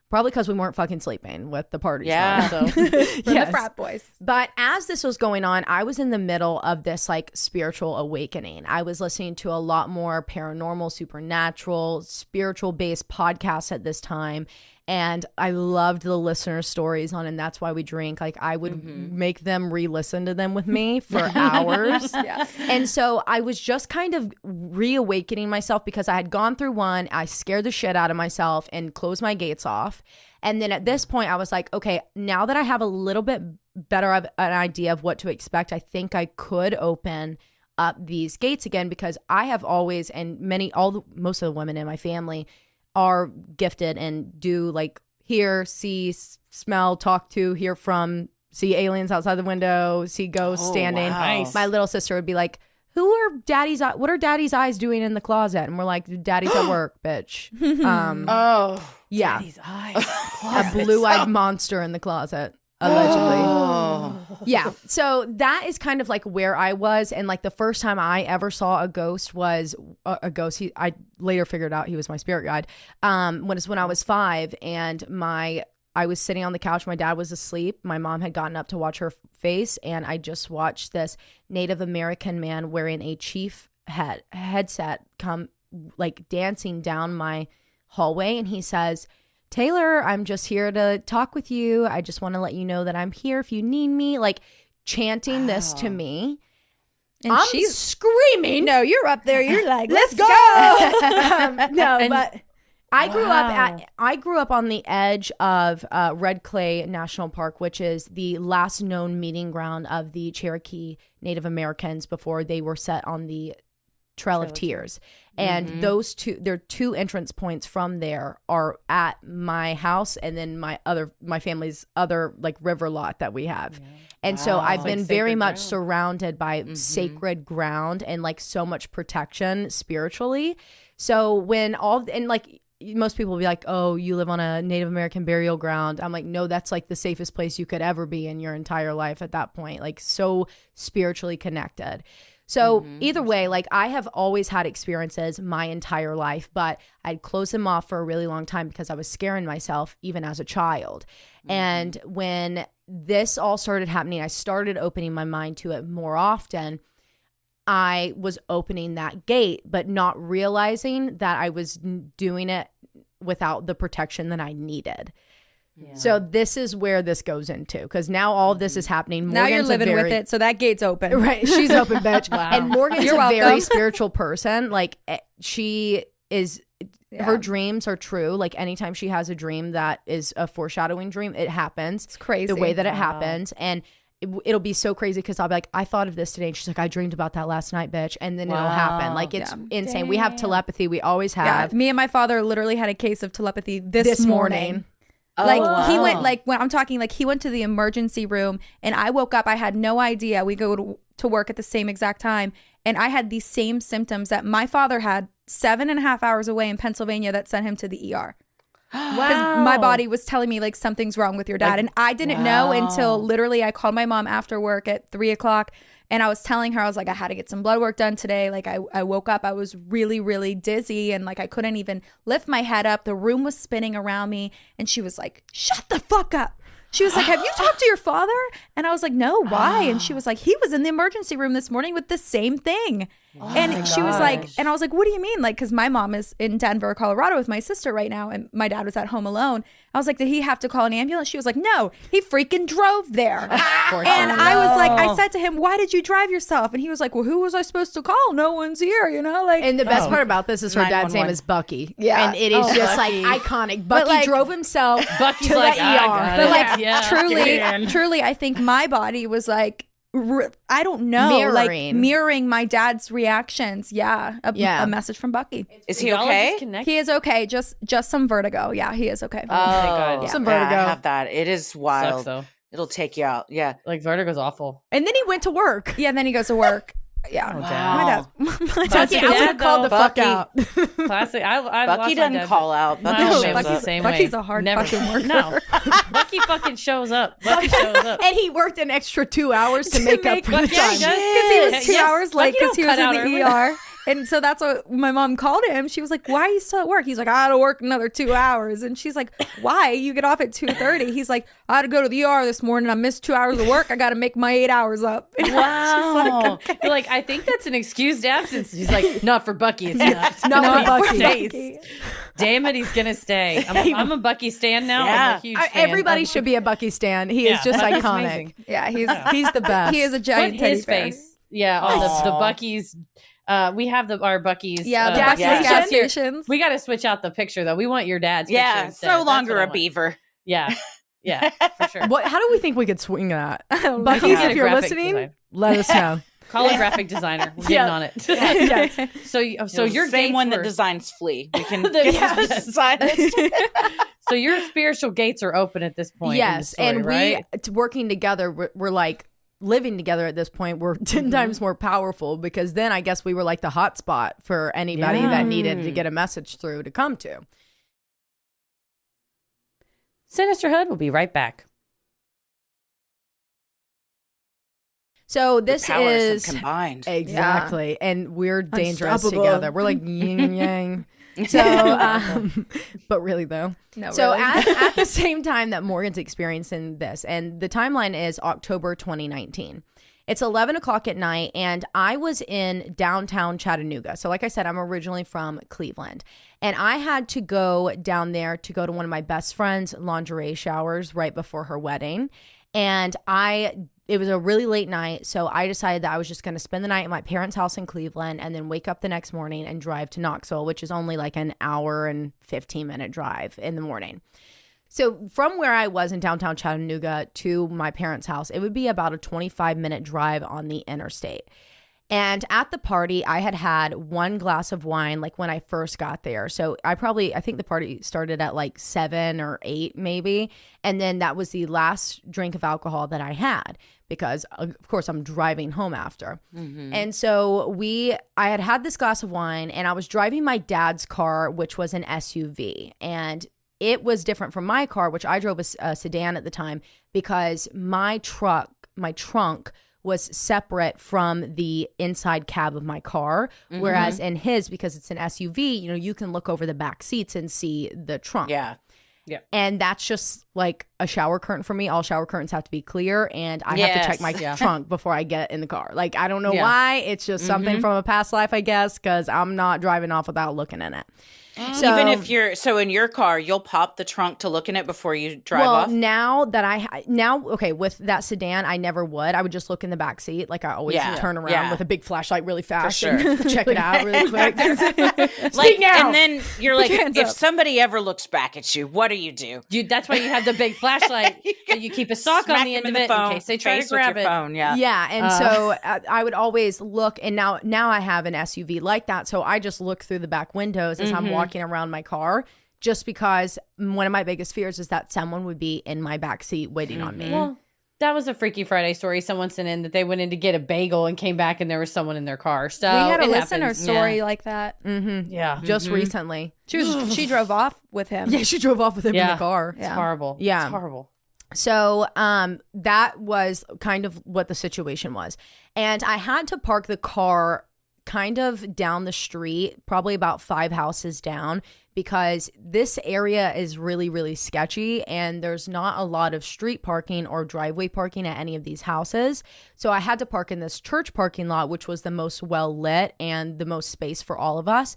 Probably because we weren't fucking sleeping with the parties. Yeah. From the frat boys. But as this was going on, I was in the middle of this like spiritual awakening. I was listening to a lot more paranormal, supernatural, spiritual based podcasts at this time. And I loved the listener stories on, and that's why we drink. Like I would make them re-listen to them with me for hours. And so I was just kind of reawakening myself because I had gone through one. I scared the shit out of myself and closed my gates off. And then at this point I was like, okay, now that I have a little bit better of an idea of what to expect, I think I could open up these gates again, because I have always, and most of the women in my family are gifted and do like hear, see, smell, talk to, hear from, see aliens outside the window, see ghosts standing. Wow. My little sister would be like, what are daddy's eyes doing in the closet? And we're like, daddy's at work, bitch. Yeah. Daddy's eyes. A blue-eyed monster in the closet, allegedly. Yeah. So that is kind of like where I was. And like the first time I ever saw a ghost was a ghost. I later figured out he was my spirit guide. When I was 5, and I was sitting on the couch. My dad was asleep. My mom had gotten up to watch her face. And I just watched this Native American man wearing a chief headset come like dancing down my hallway. And he says, Taylar, I'm just here to talk with you. I just want to let you know that I'm here if you need me. Like chanting this to me. And I'm she's screaming. No, you're up there. You're like, let's go. But I grew up on the edge of Red Clay National Park, which is the last known meeting ground of the Cherokee Native Americans before they were set on the Trail of Tears. And those there are 2 entrance points from there are at my house and then my family's other like river lot that we have. And so I've been very much surrounded by sacred ground and like so much protection spiritually. So when most people will be like, oh, you live on a Native American burial ground. I'm like, no, that's like the safest place you could ever be in your entire life at that point. Like so spiritually connected. So either way, like I have always had experiences my entire life, but I'd close them off for a really long time because I was scaring myself even as a child. And when this all started happening, I started opening my mind to it more often. I was opening that gate, but not realizing that I was doing it without the protection that I needed. Yeah. So this is where this goes into, because now all of this is happening. Now you're living with it, so that gate's open. Right, she's open, bitch. Wow. And Morgan's You're a welcome. very spiritual person. Like she is, her dreams are true. Like anytime she has a dream that is a foreshadowing dream, it happens. It's crazy. The way that it happens. And it'll be so crazy because I'll be like, I thought of this today. And she's like, I dreamed about that last night, bitch. And then it'll happen. Like it's insane. We have telepathy. We always have. Yeah, me and my father literally had a case of telepathy this morning. Like he went, like when I'm talking, like he went to the emergency room and I woke up. I had no idea. We go to work at the same exact time. And I had these same symptoms that my father had 7.5 hours away in Pennsylvania that sent him to the ER. Because my body was telling me like something's wrong with your dad. And I didn't know until literally I called my mom after work at 3:00. And I was telling her, I was like, I had to get some blood work done today. Like I woke up, I was really, really dizzy. And like, I couldn't even lift my head up. The room was spinning around me. And she was like, shut the fuck up. She was like, have you talked to your father? And I was like, no, why? And she was like, he was in the emergency room this morning with the same thing. And she was like, and I was like, what do you mean? Like, because my mom is in Denver, Colorado with my sister right now. And my dad was at home alone. I was like, did he have to call an ambulance? She was like, no, he freaking drove there. And I was like, I said to him, why did you drive yourself? And he was like, well, who was I supposed to call? No one's here, you know? Like, and the best part about this is her dad's name is Bucky. Yeah. And it is just Bucky. like iconic. Bucky drove himself Bucky's to like, the I ER. got but it. like, Yeah. truly, I think my body was like, I don't know, like mirroring my dad's reactions. Yeah. A message from Bucky. Is he okay? He is okay. Just some vertigo. Yeah, he is okay. Oh, my God. Yeah. Some vertigo. I have that. It is wild. Sucks, though. It'll take you out. Yeah. Like vertigo's awful. And then he went to work. Yeah, then he goes to work. Yeah. Wow. My dad's Classic I would have dad, called though. the fuck Bucky. out. Classic. I Bucky lost my doesn't dad, call but out. my Bucky mom shows was the up. same Bucky's way. a hard Never. fucking worker. No. Bucky fucking shows up. Bucky shows up. And he worked an extra 2 hours to make up for the Yeah, time. he does. Because he was 2 Yes. hours late Bucky because he don't was cut in out the early. ER. And so that's what my mom called him. She was like, why are you still at work? He's like, I had to work another 2 hours. And she's like, why? You get off at 2:30. He's like, I had to go to the ER this morning. I missed 2 hours of work. I got to make my 8 hours up. And Wow. You're like, I think that's an excused absence. He's like, not for Bucky. It's not. Not for Bucky. Stays. Damn it, he's gonna stay. I'm a Bucky stan now. Yeah. I'm a huge fan. Everybody should be a Bucky stan. He is just Bucky's iconic. amazing. Yeah, He's the best. he is a Put giant teddy his bear. face. Yeah, on the Bucky's. We have our Bucky's. Yeah, the Bucky's yeah. gas here. stations. We got to switch out the picture though. We want your dad's picture Yeah, instead. no That's longer what I a want. beaver. Yeah, yeah, for sure. What? How do we think we could swing that? I don't know. Bucky's, Get a if you're graphic listening, design. let us know. Call a graphic designer. We're getting Yeah. on it. Yes. So your same gates one were, that designs Flea. We can Yes. design this. So your spiritual gates are open at this point. in the Yes, story, and right? working together, we're like living together at this point. We're 10 times more powerful because then I guess we were like the hot spot for anybody Yeah. that needed to get a message through to come to. Sinisterhood will be right back. So this The powers have is combined. exactly, and we're dangerous Unstoppable. together. We're like yin and yang. So, but really though. No, So really. at the same time that Morgan's experiencing this, and the timeline is October 2019. It's 11 o'clock at night, and I was in downtown Chattanooga. So like I said, I'm originally from Cleveland, and I had to go down there to go to one of my best friend's lingerie showers right before her wedding. And it was a really late night, so I decided that I was just going to spend the night at my parents' house in Cleveland and then wake up the next morning and drive to Knoxville, which is only like an hour and 15-minute drive in the morning. So from where I was in downtown Chattanooga to my parents' house, it would be about a 25-minute drive on the interstate. And at the party, I had one glass of wine like when I first got there. So I think the party started at like 7 or 8 maybe. And then that was the last drink of alcohol that I had because of course I'm driving home after. Mm-hmm. And so I had this glass of wine and I was driving my dad's car, which was an SUV. And it was different from my car, which I drove a sedan at the time because my trunk was separate from the inside cab of my car. Mm-hmm. Whereas in his, because it's an SUV, you can look over the back seats and see the trunk. Yeah. Yeah. And that's just like a shower curtain for me. All shower curtains have to be clear, and I have to check my trunk before I get in the car. Like, I don't know why. It's just something from a past life, I guess, because I'm not driving off without looking in it. So, even if in your car, you'll pop the trunk to look in it before you drive off? Now that with that sedan, I never would. I would just look in the back seat. Like I always turn around with a big flashlight really fast and check it out really quick. And then you're like, if somebody ever looks back at you, what do you do? That's why you have the big flashlight. You keep a sock on the end of it in case they try to grab it. Phone, yeah. Yeah, and so I would always look, and now I have an SUV like that, so I just look through the back windows as I'm walking around my car, just because one of my biggest fears is that someone would be in my back seat waiting on me. Well, that was a Freaky Friday story. Someone sent in that they went in to get a bagel and came back and there was someone in their car. So we had a it listener happens. story like that. Yeah. Just recently. She drove off with him. Yeah, she drove off with him in the car. It's horrible. Yeah. It's horrible. So that was kind of what the situation was. And I had to park the car kind of down the street, probably about 5 houses down, because this area is really, really sketchy and there's not a lot of street parking or driveway parking at any of these houses. So I had to park in this church parking lot, which was the most well lit and the most space for all of us.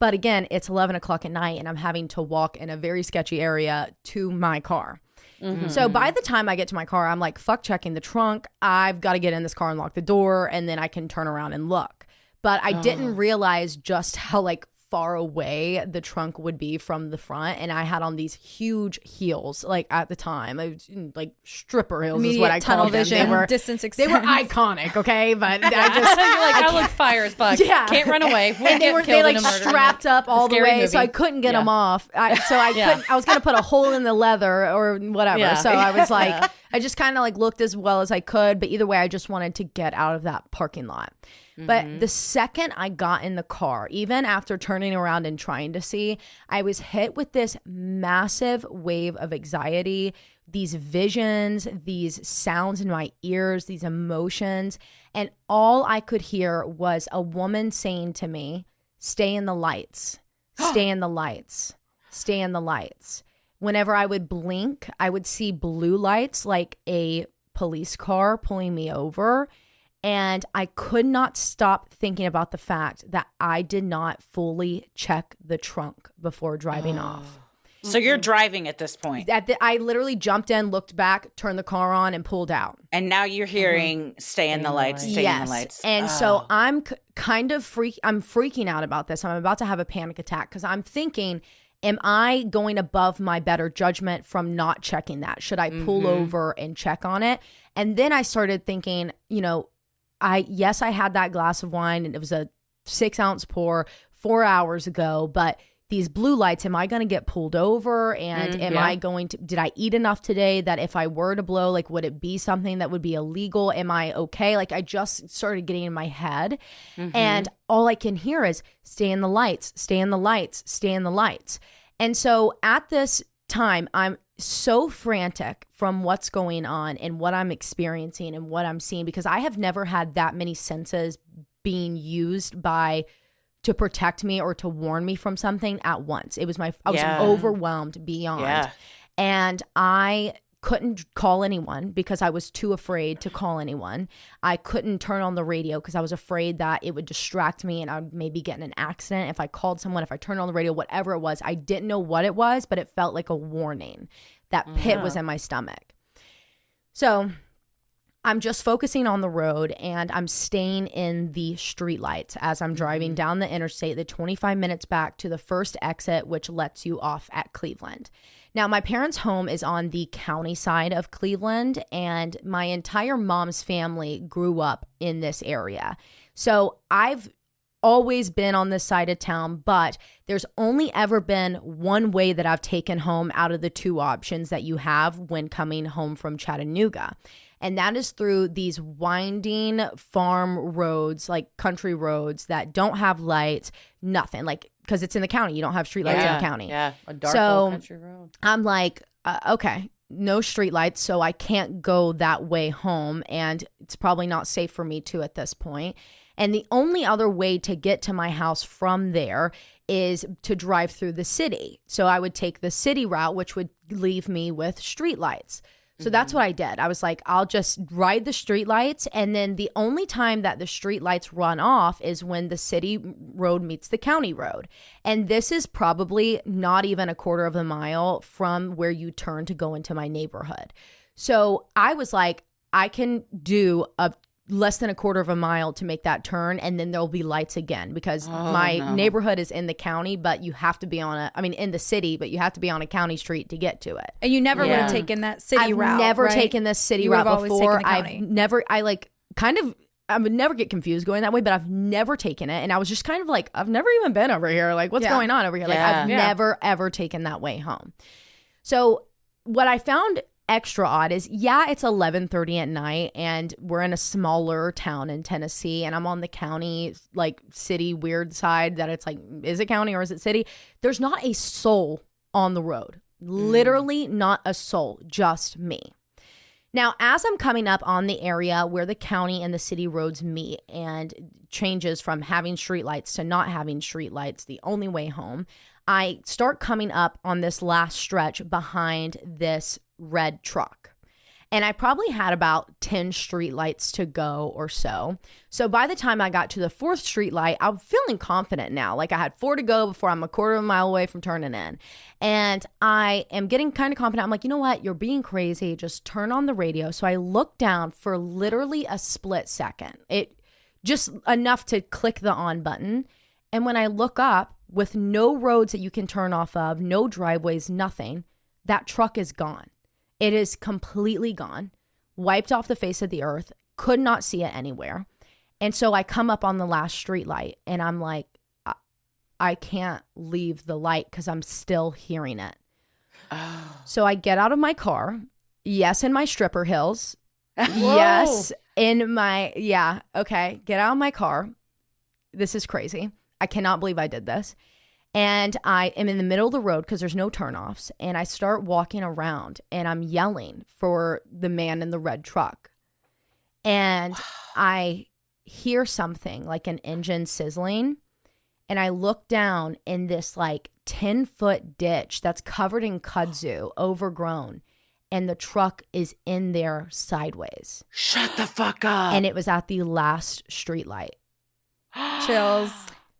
But again, it's 11 o'clock at night and I'm having to walk in a very sketchy area to my car. Mm-hmm. So by the time I get to my car, I'm like, fuck checking the trunk. I've got to get in this car and lock the door and then I can turn around and look. But I didn't realize just how like far away the trunk would be from the front, and I had on these huge heels like at the time. I was, like stripper heels is what I tunnel called them. vision, They were distance they extends. were iconic, okay? But I just You're like, I look fire as fuck. Yeah. Can't run away. Won't and they get were killed they in like a murder. strapped up all the Scary way, so movie. I couldn't get Yeah. them off. I was gonna put a hole in the leather or whatever. Yeah. So I was like, I just kind of like looked as well as I could, but either way, I just wanted to get out of that parking lot. But the second I got in the car, even after turning around and trying to see, I was hit with this massive wave of anxiety, these visions, these sounds in my ears, these emotions. And all I could hear was a woman saying to me, stay in the lights, stay in the lights, stay in the lights. Whenever I would blink, I would see blue lights like a police car pulling me over. And I could not stop thinking about the fact that I did not fully check the trunk before driving off. So you're driving at this point. I literally jumped in, looked back, turned the car on, and pulled out. And now you're hearing stay in the lights, stay in the lights. And so I'm kind of I'm freaking out about this. I'm about to have a panic attack because I'm thinking, am I going above my better judgment from not checking that? Should I pull over and check on it? And then I started thinking, I had that glass of wine and it was a 6-ounce pour 4 hours ago, but these blue lights, am I going to get pulled over? And am I going to, did I eat enough today that if I were to blow, like, would it be something that would be illegal? Am I okay? Like, I just started getting in my head and all I can hear is stay in the lights, stay in the lights, stay in the lights. And so at this time, I'm so frantic from what's going on and what I'm experiencing and what I'm seeing, because I have never had that many senses being used to protect me or to warn me from something at once. I was overwhelmed beyond. And I couldn't call anyone because I was too afraid to call anyone. I couldn't turn on the radio because I was afraid that it would distract me and I would maybe get in an accident if I called someone, if I turned on the radio, whatever it was. I didn't know what it was, but it felt like a warning. That pit was in my stomach. So I'm just focusing on the road and I'm staying in the streetlights as I'm driving down the interstate, the 25 minutes back to the first exit, which lets you off at Cleveland. Now, my parents' home is on the county side of Cleveland, and my entire mom's family grew up in this area. So I've always been on this side of town, but there's only ever been one way that I've taken home out of the two options that you have when coming home from Chattanooga. And that is through these winding farm roads, like country roads that don't have lights, nothing. Like, because it's in the county. You don't have street lights in the county. Yeah, a dark old country road. I'm like, okay, no street lights, so I can't go that way home. And it's probably not safe for me to at this point. And the only other way to get to my house from there is to drive through the city. So I would take the city route, which would leave me with street lights. So that's what I did. I was like, I'll just ride the street lights. And then the only time that the street lights run off is when the city road meets the county road. And this is probably not even a quarter of a mile from where you turn to go into my neighborhood. So I was like, I can do a less than a quarter of a mile to make that turn, and then there'll be lights again because my neighborhood is in the county, but you have to be in the city, but you have to be on a county street to get to it. And you never would have taken that city route. I've never right? taken this city You route before. I would never get confused going that way, but I've never taken it. And I was just kind of like, I've never even been over here. Like, what's going on over here? Like, I've never, ever taken that way home. So what I found extra odd is, it's 11:30 at night and we're in a smaller town in Tennessee and I'm on the county, like, city weird side that it's like, is it county or is it city? There's not a soul on the road. Literally not a soul, just me. Now, as I'm coming up on the area where the county and the city roads meet and changes from having streetlights to not having streetlights, the only way home, I start coming up on this last stretch behind this red truck. And I probably had about 10 streetlights to go or so. So by the time I got to the fourth streetlight, I'm feeling confident now. Like I had 4 to go before I'm a quarter of a mile away from turning in. And I am getting kind of confident. I'm like, you know what? You're being crazy. Just turn on the radio. So I look down for literally a split second. It just enough to click the on button. And when I look up, with no roads that you can turn off of, no driveways, nothing, that truck is gone. It is completely gone, wiped off the face of the earth, could not see it anywhere. And so I come up on the last street light and I'm like, I can't leave the light because I'm still hearing it. So I get out of my car. Yes, in my stripper heels. Yes, Okay, get out of my car. This is crazy. I cannot believe I did this. And I am in the middle of the road because there's no turnoffs. And I start walking around and I'm yelling for the man in the red truck. And I hear something like an engine sizzling. And I look down in this like 10-foot ditch that's covered in kudzu, overgrown. And the truck is in there sideways. Shut the fuck up. And it was at the last street light. Chills.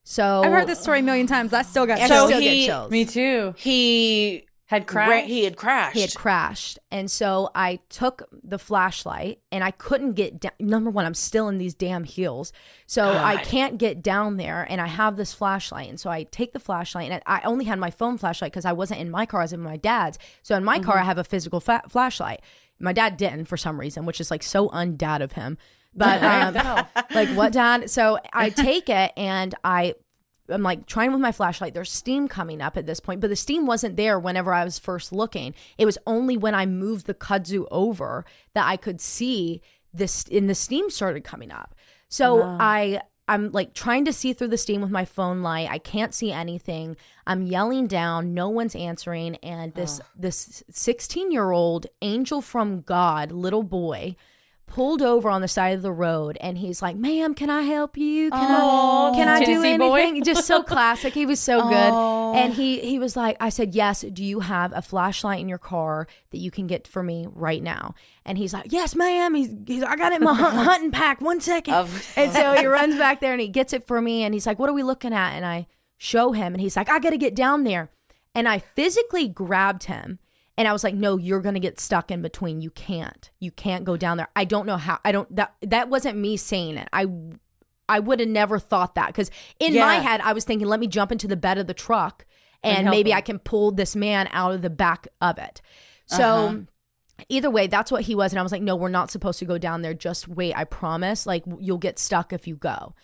So I've heard this story a million times. I still got I chills. still get chills. Me too. He Had crashed. He had crashed. He had crashed. And so I took the flashlight and I couldn't get down. Number one, I'm still in these damn heels. So I can't get down there and I have this flashlight. And so I take the flashlight and I only had my phone flashlight because I wasn't in my car, I was in my dad's. So in my car, I have a physical flashlight. My dad didn't for some reason, which is like so undad of him. But like, what, Dad? So I take it and I'm like trying with my flashlight. There's steam coming up at this point, but the steam wasn't there whenever I was first looking. It was only when I moved the kudzu over that I could see this, and the steam started coming up. So I'm like trying to see through the steam with my phone light. I can't see anything. I'm yelling down. No one's answering. And this 16-year-old angel from God, little boy, pulled over on the side of the road and he's like, "Ma'am, can I help you? Can I do anything?" Boy. Just so classic. He was so good. And he was like, I said, "Yes, do you have a flashlight in your car that you can get for me right now?" And he's like, "Yes, ma'am." He's I got it in my hunting pack. 1 second. And so he runs back there and he gets it for me and he's like, "What are we looking at?" And I show him and he's like, "I got to get down there." And I physically grabbed him. And I was like, "No, you're going to get stuck in between. You can't go down there." I don't know how. That wasn't me saying it. I would have never thought that because in my head, I was thinking, let me jump into the bed of the truck and maybe I can pull this man out of the back of it. So either way, that's what he was. And I was like, "No, we're not supposed to go down there. Just wait. I promise. Like, you'll get stuck if you go."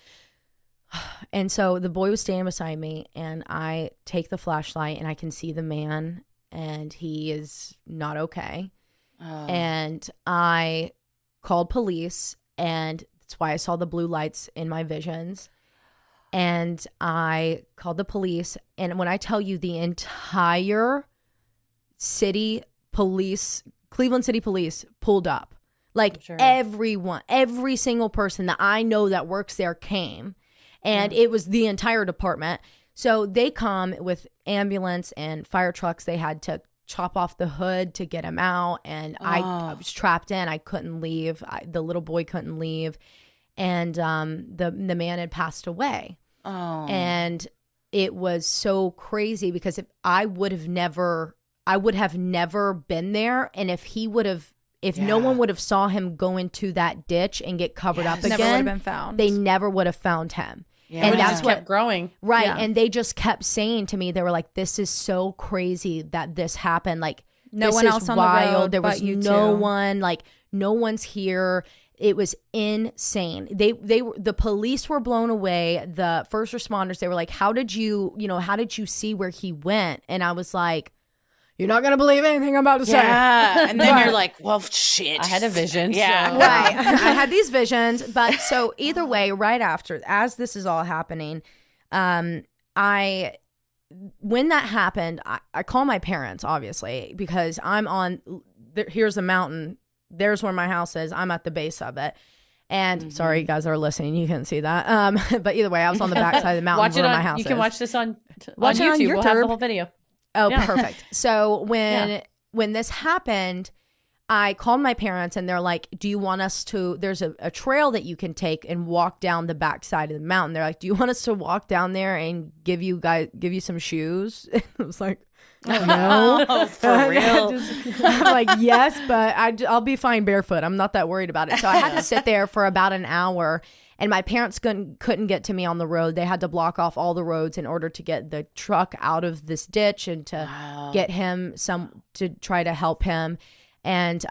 And so the boy was standing beside me and I take the flashlight and I can see the man and he is not okay. And I called police and that's why I saw the blue lights in my visions. And I called the police. And when I tell you the entire city police, Cleveland City Police pulled up, like everyone, every single person that I know that works there came. And it was the entire department. So they come with ambulance and fire trucks. They had to chop off the hood to get him out. And I was trapped in. I couldn't leave. The little boy couldn't leave. And the man had passed away. And it was so crazy because I would have never been there. And if no one would have saw him go into that ditch and get covered up again, never would have been found. They never would have found him. Yeah, and that's what kept growing. Right. Yeah. And they just kept saying to me, they were like, "This is so crazy that this happened. Like, no this one is else on wild. the road. There was but you no two. one, like, no one's here." It was insane. The police were blown away. The first responders, they were like, how did you see where he went? And I was like, "You're not going to believe anything I'm about to say." Yeah. And then you're like, "Well, shit. I had a vision. Yeah. So. Right. I had these visions. But so either way, right after, as this is all happening, when that happened, I call my parents, obviously, because I'm here's a mountain. There's where my house is. I'm at the base of it. And sorry, you guys that are listening, you couldn't see that. But either way, I was on the back side of the mountain where my house is. You can watch this on Watch it on YouTube. We'll have YouTube. the whole video. Oh, Yeah. perfect. So when this happened, I called my parents and they're like, "Do you want us to, there's a trail that you can take and walk down the back side of the mountain." They're like, "Do you want us to walk down there and give you some shoes?" I was like, "Oh, no." Oh, for real. I'm like, "Yes, but I'll be fine barefoot. I'm not that worried about it." So I had to sit there for about an hour. And my parents couldn't get to me on the road. They had to block off all the roads in order to get the truck out of this ditch and to get him to try to help him. And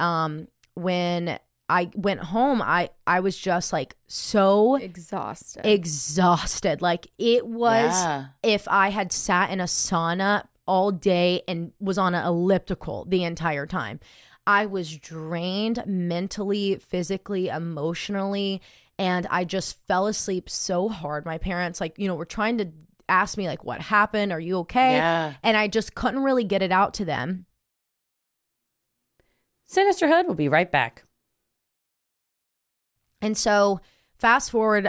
when I went home, I was just like so Exhausted. Like it was if I had sat in a sauna all day and was on an elliptical the entire time. I was drained mentally, physically, emotionally, and I just fell asleep so hard. My parents, like, you know, were trying to ask me, like, what happened? Are you okay? Yeah. And I just couldn't really get it out to them. Sinisterhood will be right back. And so fast forward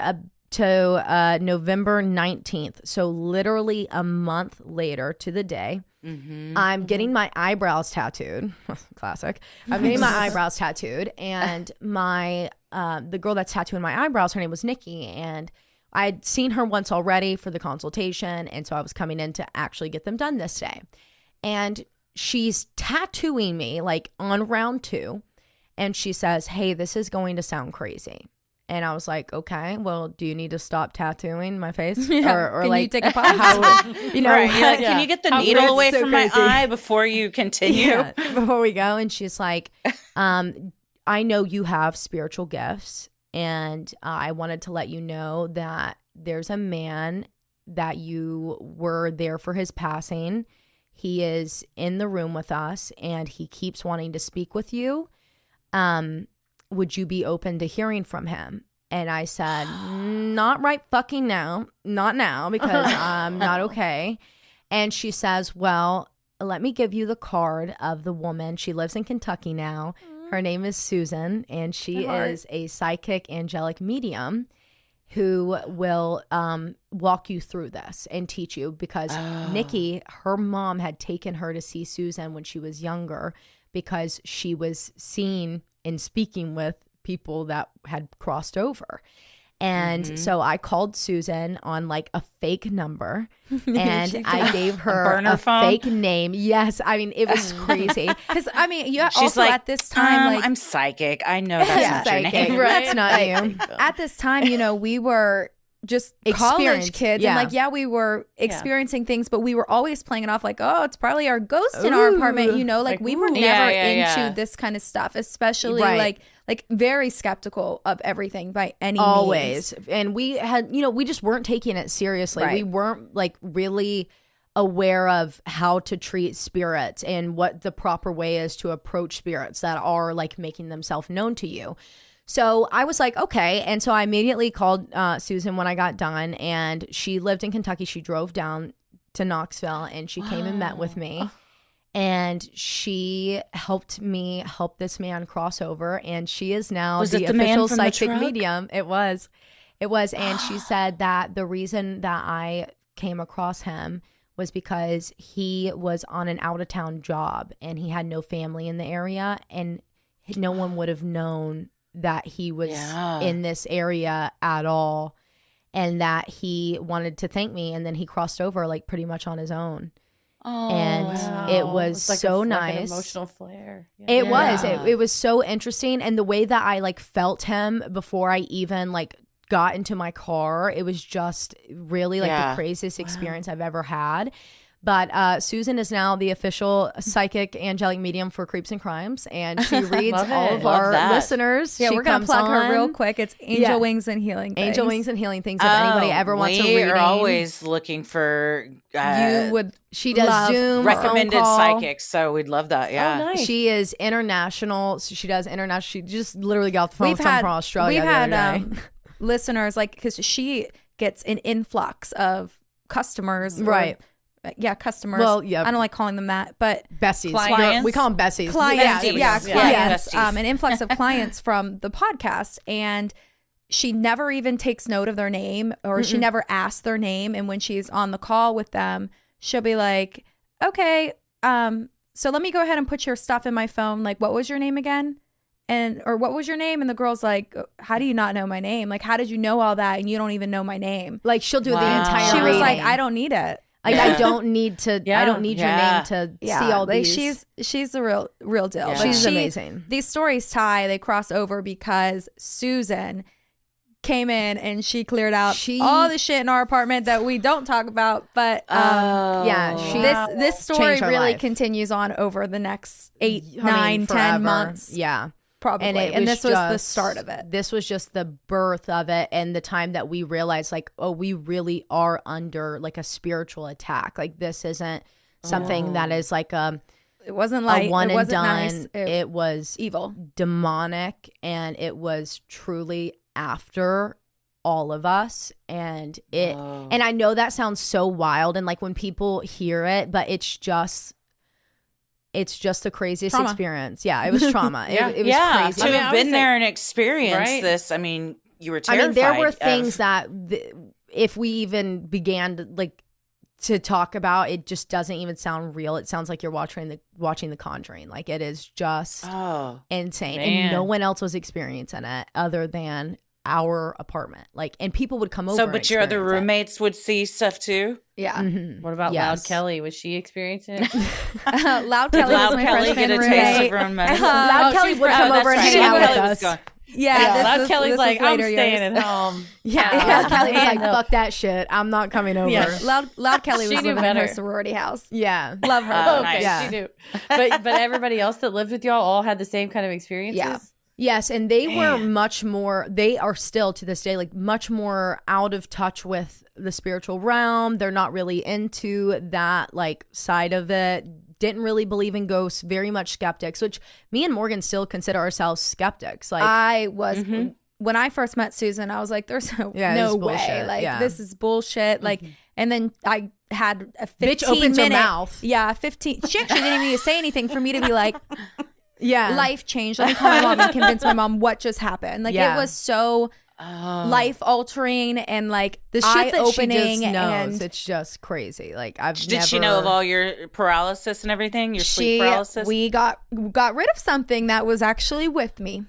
to November 19th. So literally a month later to the day, I'm getting my eyebrows tattooed. Classic. I'm getting my eyebrows tattooed. And my the girl that's tattooing my eyebrows, her name was Nikki. And I'd seen her once already for the consultation. And so I was coming in to actually get them done this day. And she's tattooing me like on round 2. And she says, hey, this is going to sound crazy. And I was like, okay, well, do you need to stop tattooing my face? Or Can like, you take a pause? you know, Right. You're like, can you get the needle away from my eye before you continue? Yeah, before we go. And she's like, I know you have spiritual gifts. And I wanted to let you know that there's a man that you were there for his passing. He is in the room with us and he keeps wanting to speak with you. Would you be open to hearing from him? And I said, not right fucking now. Not now, because I'm not okay. And she says, well, let me give you the card of the woman. She lives in Kentucky now. Her name is Susan, and she is a psychic angelic medium who will walk you through this and teach you, because Nikki, her mom had taken her to see Susan when she was younger because she was seen and speaking with people that had crossed over. And so I called Susan on like a fake number and I gave her a fake name. Yes. I mean, it was crazy. Because, I mean, you She's also like, at this time, like, I'm psychic. I know that's not your name. Right? That's not you. at this time, you know, we were just college Experienced, kids. yeah. And like, we were experiencing things, but we were always playing it off like, oh, it's probably our ghost in our apartment. You know, like we were never into this kind of stuff, especially like very skeptical of everything by any Always. means. And we had, you know, we just weren't taking it seriously. Right. We weren't like really aware of how to treat spirits and what the proper way is to approach spirits that are like making themselves known to you. So I was like, okay. And so I immediately called Susan when I got done, and she lived in Kentucky. She drove down to Knoxville and she came and met with me. And she helped me help this man cross over. And she is now the official psychic medium. It was. And she said that the reason that I came across him was because he was on an out of town job and he had no family in the area, and no one would have known that he was in this area at all, and that he wanted to thank me, and then he crossed over like pretty much on his own. And it was like so nice. Like an emotional flare. Yeah. It was. It was so interesting, and the way that I like felt him before I even like got into my car, it was just really like the craziest experience I've ever had. But Susan is now the official psychic angelic medium for Creeps and Crimes, and she reads all of our listeners. Yeah, she we're going to plug her real quick. It's Angel Wings and Healing Things. Angel Wings and Healing Things. If anybody ever wants a reading. We are always looking for she does Zoom recommended psychics, so we'd love that. Yeah. Oh, nice. She is international. So she does international. She just literally got off the phone with someone from Australia. We've had listeners, like, because she gets an influx of customers. Right. Customers. Well, yeah. I don't like calling them that, but besties. Clients? We call them besties. Clients. Clients. Besties. An influx of clients from the podcast, and she never even takes note of their name, or she never asks their name. And when she's on the call with them, she'll be like, "Okay, so let me go ahead and put your stuff in my phone. Like, what was your name again?" Or what was your name? And the girl's like, how do you not know my name? Like, how did you know all that and you don't even know my name? Like, she'll do the entire She was reading. like, I don't need it. Like, I don't need to. I don't need your name to see all like these. she's the real deal. Yeah. But She's amazing. These stories they cross over because Susan came in and she cleared out all the shit in our apartment that we don't talk about. But this story really continues on over the next 8, 9, 10 months. Yeah. Probably. And this was the start of it. This was just the birth of it, and the time that we realized, like, oh, we really are under like a spiritual attack. Like, this isn't something that is like it wasn't like a one it and wasn't done. nice. It was evil, demonic, and it was truly after all of us. And and I know that sounds so wild, and like when people hear it, but it's just the craziest experience. Yeah, it was trauma. It was crazy. To have been there and experienced this, I mean, you were terrified. I mean, there were things that if we even began to talk about, it just doesn't even sound real. It sounds like you're watching the Conjuring. Like, it is just insane. Man. And no one else was experiencing it other than our apartment. Like, and people would come over. So, but your other roommates would see stuff too? Yeah. Mm-hmm. What about Loud Kelly? Was she experiencing it? Loud Kelly was my freshman get a roommate. taste of her own medicine? Loud Kelly would come over and hang out with us. Yeah, Loud Kelly's like, I'm staying at home. Loud Kelly was like, fuck that shit. I'm not coming over. Yeah. Loud Kelly was living in her sorority house. Yeah. Love her. Okay, yeah. She knew. But everybody else that lived with y'all all had the same kind of experiences? Yeah. Yes, and they were much more, they are still to this day, like much more out of touch with the spiritual realm. They're not really into that like side of it. Didn't really believe in ghosts, very much skeptics, which me and Morgan still consider ourselves skeptics. Like, I was, when I first met Susan, I was like, there's no way. Like, this is bullshit. Like, and then I had a 15 bitch opens her mouth. Yeah, 15. She actually didn't even say anything for me to be like, yeah, life changed. Let me call my mom and convince my mom what just happened. Like, it was so life altering and like the shit that opening. She just knows. It's just crazy. Like, Did she know of all your paralysis and everything? Your sleep paralysis? We got rid of something that was actually with me.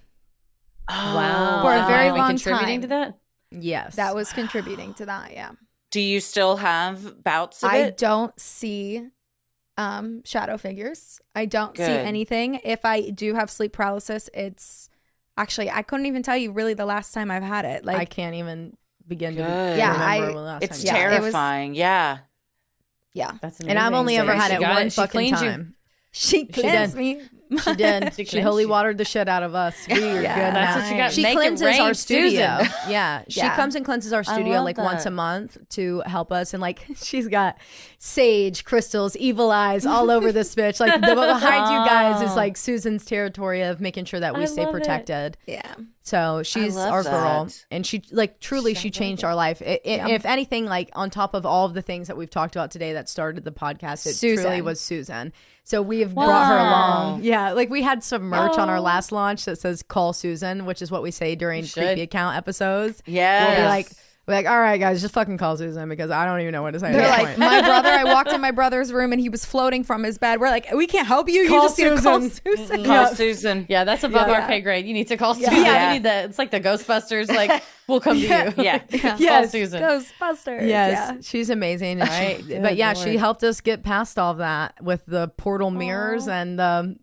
Oh, wow. For a very long contributing time. to that? Yes. That was contributing to that, yeah. Do you still have bouts of it? I don't see shadow figures. I don't see anything. If I do have sleep paralysis, it's actually, I couldn't even tell you really the last time I've had it. Like, I can't even begin to remember the last it's time. terrifying. Yeah. That's amazing. And I've only ever had it one fucking time. She cleansed me. She did. She holy watered the shit out of us. We are good. That's what you got. She Make cleanses it rain, our studio. Susan. Yeah. She comes and cleanses our studio like once a month to help us. And like, she's got sage, crystals, evil eyes all over this bitch. Like, behind you guys is like Susan's territory of making sure that we stay protected. Yeah. So she's our girl. And she like truly, she changed our life. If anything, like on top of all of the things that we've talked about today that started the podcast, it truly was Susan. So we've brought her along. Yeah, like we had some merch on our last launch that says "Call Susan," which is what we say during creepy account episodes. Yeah, we're like, all right, guys, just fucking call Susan because I don't even know what to say. They're like, my brother. I walked in my brother's room and he was floating from his bed. We're like, we can't help you. You just need to call Susan. Call Susan. Yeah, that's above our pay grade. You need to call Susan. Yeah. You need that. It's like the Ghostbusters. Like, we'll come to you. Yeah. Call Susan. Ghostbusters. Yes, she's amazing. And she helped us get past all of that with the portal mirrors and the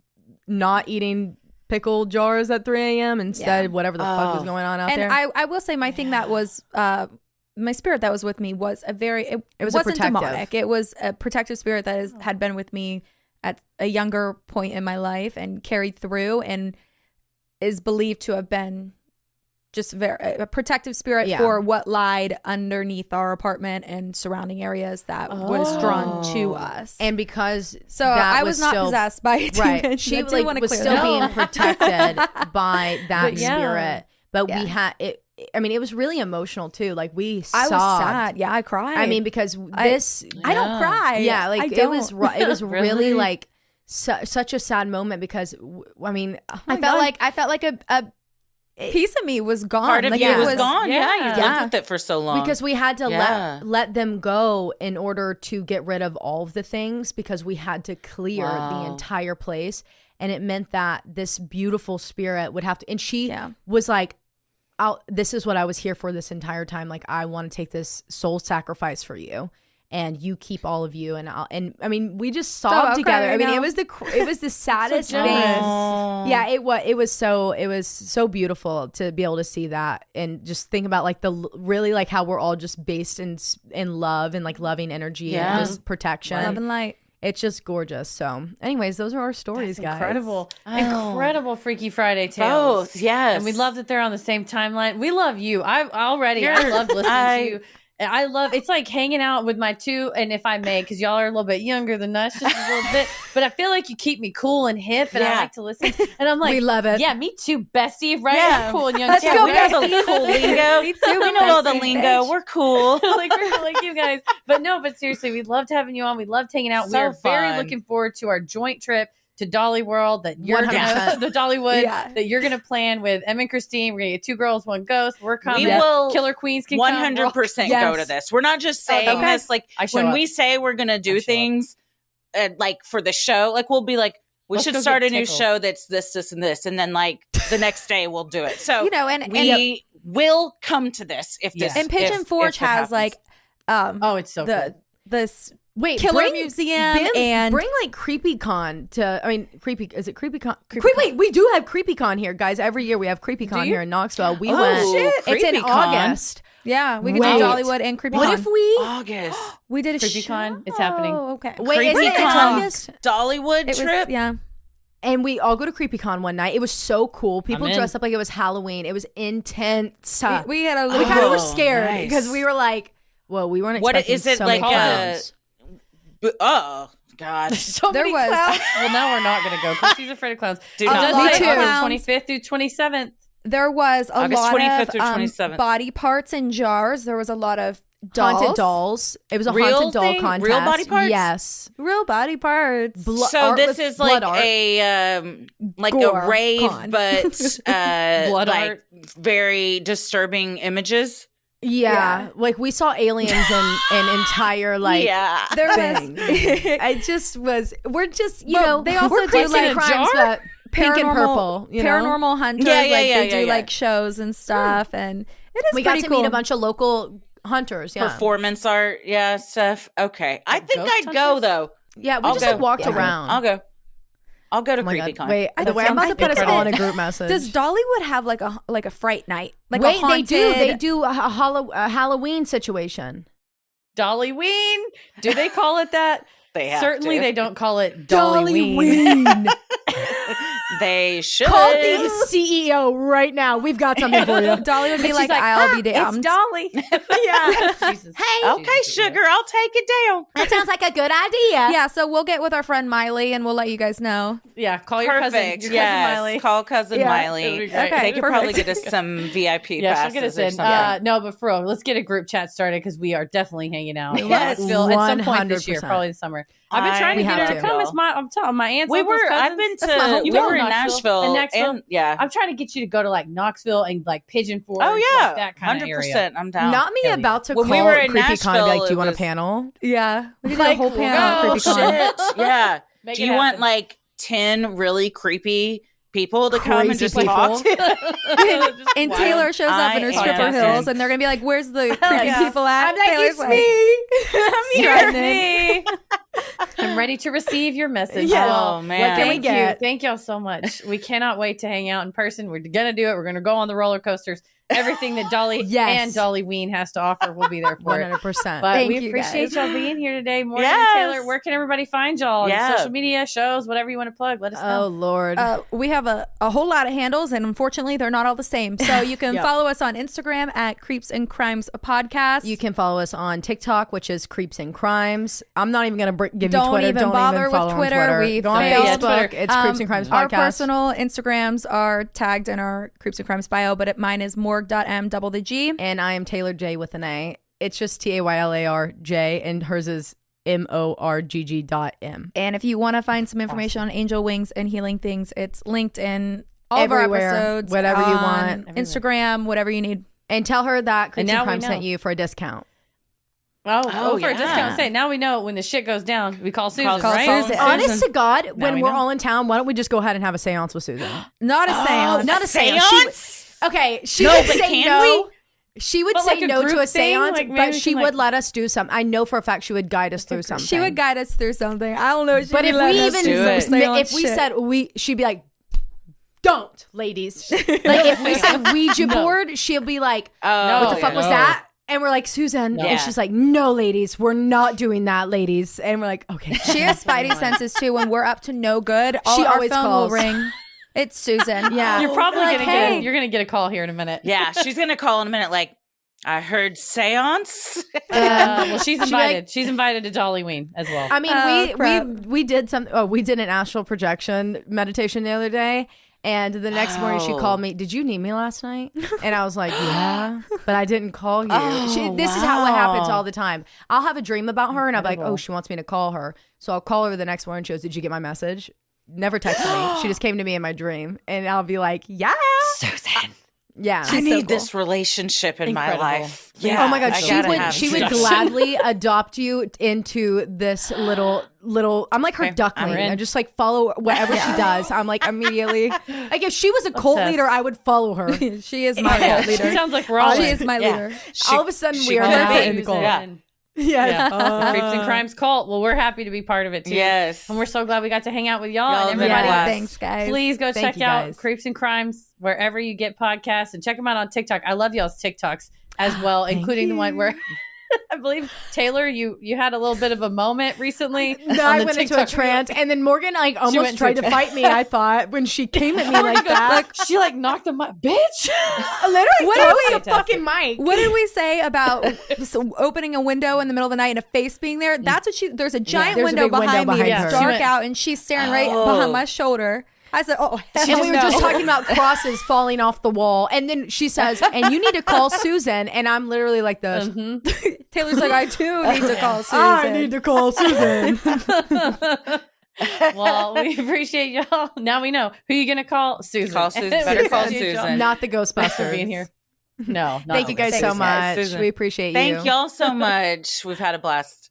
not eating pickle jars at 3 a.m. instead whatever the fuck was going on out there. And I will say my thing that was my spirit that was with me was it wasn't demonic. It was a protective spirit that had been with me at a younger point in my life and carried through and is believed to have been just a protective spirit for what lied underneath our apartment and surrounding areas that was drawn to us. And because I was not possessed by a demon. She was still being protected by that spirit. But we had it. I mean, it was really emotional too. Like I was sad. Yeah, I cried. I mean, because I don't cry. Yeah, like it was really like such a sad moment because I mean, I felt like a piece of me was gone. Part of like you it was gone. Yeah, you lived with it for so long. Because we had to let them go in order to get rid of all of the things because we had to clear the entire place. And it meant that this beautiful spirit would have to, and she was like, this is what I was here for this entire time. Like, I want to take this soul sacrifice for you. And you keep all of you, and I mean, we just sobbed together. I mean, it was the saddest thing. Yeah, it was so beautiful to be able to see that and just think about like really like how we're all just based in love and like loving energy and just protection, love and light. It's just gorgeous. So, anyways, those are our stories, guys. Incredible Freaky Friday tales. Both, yes. And we love that they're on the same timeline. We love you. I loved listening to you I love it's like hanging out with my two, and if I may, because y'all are a little bit younger than us, just a little bit, but I feel like you keep me cool and hip, and I like to listen. And I'm like, we love it. Yeah, me too, bestie. Right? Yeah. We're cool and young. Let's too. go, we know the cool lingo. We know all the lingo. We're cool. We're like you guys. But seriously, we loved having you on. We loved hanging out. So we are very fun. looking forward to our joint trip to Dolly World that you're 100%. gonna the Dollywood that you're gonna plan with Em and Christine. We're gonna get 2 girls, 1 ghost. We're coming. We will Killer Queens can 100% go to this. We're not just saying this like when we say we're gonna do things like for the show, like we'll be like we should start a new show that's this and this, and then like the next day we'll do it. So and we will come to this if this and Pigeon Forge has like it's so cool. this Wait, Killer Museum and bring like CreepyCon to. I mean, is it CreepyCon? Wait, we do have CreepyCon here, guys. Every year we have CreepyCon here in Knoxville. We went. It's in August. Yeah, we could do Dollywood and CreepyCon. What if we August? We did a CreepyCon. It's happening. Okay. Wait, is it in August? Dollywood trip. And we all go to CreepyCon one night. It was so cool. People dressed up like it was Halloween. It was intense. We had a little. We kind of were scared because we were like, well, we weren't expecting what is it so like? many clowns. Oh God! There was. Well, now we're not going to go because she's afraid of clowns. Do not. August 25th through 27th. There was a August lot 25th of through 27th. Body parts in jars. There was a lot of dolls. Haunted dolls. It was a Real haunted doll thing? contest. Real body parts? Yes. Real body parts. So this is like a Gore rave, con. but Blood like art. very disturbing images. Yeah. Like we saw aliens and entire like There was. I just was. We're just they also we're do like crimes, but pink and purple. You know? Paranormal hunters. They do like shows and stuff, and it is we pretty got to cool. meet a bunch of local hunters. Yeah. Performance art, stuff. Okay, I think I'd go though. Yeah, we I'll just go. like walked around. I'll go to Oh my God. CreepyCon. Wait, the way I'm about to put us all in a group message. Does Dollywood have like a fright night? Like Wait, a haunted... they do a Halloween situation. Dollyween? Do they call it that? They have Certainly to. they don't call it Dollyween. Dollyween. They should. Call the CEO right now. We've got something for you. Dolly would be like, I'll be damned. It's Dolly. Yeah. Jesus. Hey. Okay, sugar, I'll take it down. That sounds like a good idea. Yeah, so we'll get with our friend Miley and we'll let you guys know. Yeah, call your cousin. Perfect. Your Yes. cousin Miley. Call cousin It'll Miley. be great. Okay, They could probably perfect. get us some VIP Yeah, passes she'll get us or in. something. No, but for real, let's get a group chat started because we are definitely hanging out. Yes. at some point this year, 100%. probably this summer. I've been trying to We get have her to to. come. It's I'm telling my aunts. We uncles, were. cousins. I've been That's my to. home- We been were to in Nashville. and yeah. I'm trying to get you to go to like Knoxville and like Pigeon Forge. Oh yeah, like that kind of area. 100%. I'm down. Not me Hell yeah. about to When call we were in CreepyCon and be Nashville, like, do you it want a was- panel? Yeah. We can do a whole panel Oh on CreepyCon. shit! Yeah. Make Do it you want happen. like 10 really creepy people to come and Crazy just talk to? And Taylor shows up in her I stripper am heels in. and they're going to be like, where's the creepy yeah. people at? I'm like, Taylor's it's me. I'm here. I'm ready to receive your message. Yeah. Well, Oh man. What can we Thank get? you. Thank y'all so much. We cannot wait to hang out in person. We're going to do it. We're going to go on the roller coasters. Everything that Dolly Yes. and Dollyween has to offer, we'll be there for it. 100%. But Thank we you, appreciate guys. y'all being here today. Morgan Yes. and Taylor, where can everybody find y'all? Yeah. Social media, shows, whatever you want to plug. Let us know. Oh Lord. We have a whole lot of handles, and unfortunately, they're not all the same. So you can Yep. follow us on Instagram at Creeps and Crimes Podcast. You can follow us on TikTok, which is Creeps and Crimes. I'm not even going to give you Don't Twitter. even Don't bother even with follow on Twitter. We Go on failed. Yeah, Facebook. Twitter. It's Creeps and Crimes Our Podcast. personal Instagrams are tagged in our Creeps and Crimes bio, but mine is morg.m_G. And I am Taylor J with an A. It's just TAYLARJ, and hers is MORGG.M. And if you want to find some information on angel wings and healing things, it's linked in all of Everywhere. our episodes. Whatever you on want. Instagram, whatever you need. And tell her that Creeps now and we Crimes know. sent you for a discount. Oh, for a yeah. discount. Say, now we know when the shit goes down, we call Susan, Call right? Susan. Honest to God, when we we're know. all in town, why don't we just go ahead and have a seance with Susan? Not a seance. Not a seance. She No, would but say can no. She would But say like a no to group a thing? seance, Like maybe but we she can, would like- let us do something. I know for a fact she would guide us through something. She would guide us through something. I don't know. If But if we even do it. if we said she'd be like, "Don't, ladies." Like if we said Ouija board, she'll be like, "What the fuck was that?" And we're like, "Susan," Yeah. and she's like, "No, ladies, we're not doing that, ladies." And we're like, "Okay." she has spidey senses too. When we're up to no good, She our always phone calls. will ring. It's Susan. Yeah. You're probably Like, gonna hey. get a call here in a minute. Yeah, she's gonna call in a minute. Like, I heard seance. Well, she's invited. She's invited to Dollyween as well. I mean, we did we did an astral projection meditation the other day, and the next morning she called me. Did you need me last night? And I was like, yeah, but I didn't call you. This is what happens all the time. I'll have a dream about her, and I'm like, oh, she wants me to call her, so I'll call her the next morning. She goes, did you get my message? Never texted me. She just came to me in my dream, and I'll be like, yeah, Susan. Yeah, I need this relationship in my life. Yeah. Oh my God, she would gladly adopt you into this little. I'm like her duckling. I just like follow whatever she does. I'm like immediately. Like if she was a cult leader, I would follow her. She is my cult leader. She sounds like Rollins. She is my leader. All of a sudden, we are now in the cult. Yeah. Creeps and Crimes cult. Well, we're happy to be part of it too. Yes. And we're so glad we got to hang out with y'all and everybody. Thanks, guys. Please go check out Creeps and Crimes wherever you get podcasts and check them out on TikTok. I love y'all's TikToks as well, including the one where I believe Taylar, you had a little bit of a moment recently. No, I went into a trance, and then Morgan like almost tried to fight me. I thought when she came at me like that, she like knocked the mic, bitch. Literally, what did we fucking mic? What did we say about opening a window in the middle of the night and a face being there? That's what there's a giant window behind me. It's dark out, and she's staring right behind my shoulder. I said, oh, and we were just talking about crosses falling off the wall. And then she says, and you need to call Susan. And I'm literally like this. Taylor's like, I too need to call Susan. I need to call Susan. Well, we appreciate y'all. Now we know. Who are you going to call? Susan. Call Susan. Better call Susan. Not the Ghostbusters. Being here. No. Thank you guys so much. Susan. We appreciate you. Thank y'all so much. We've had a blast.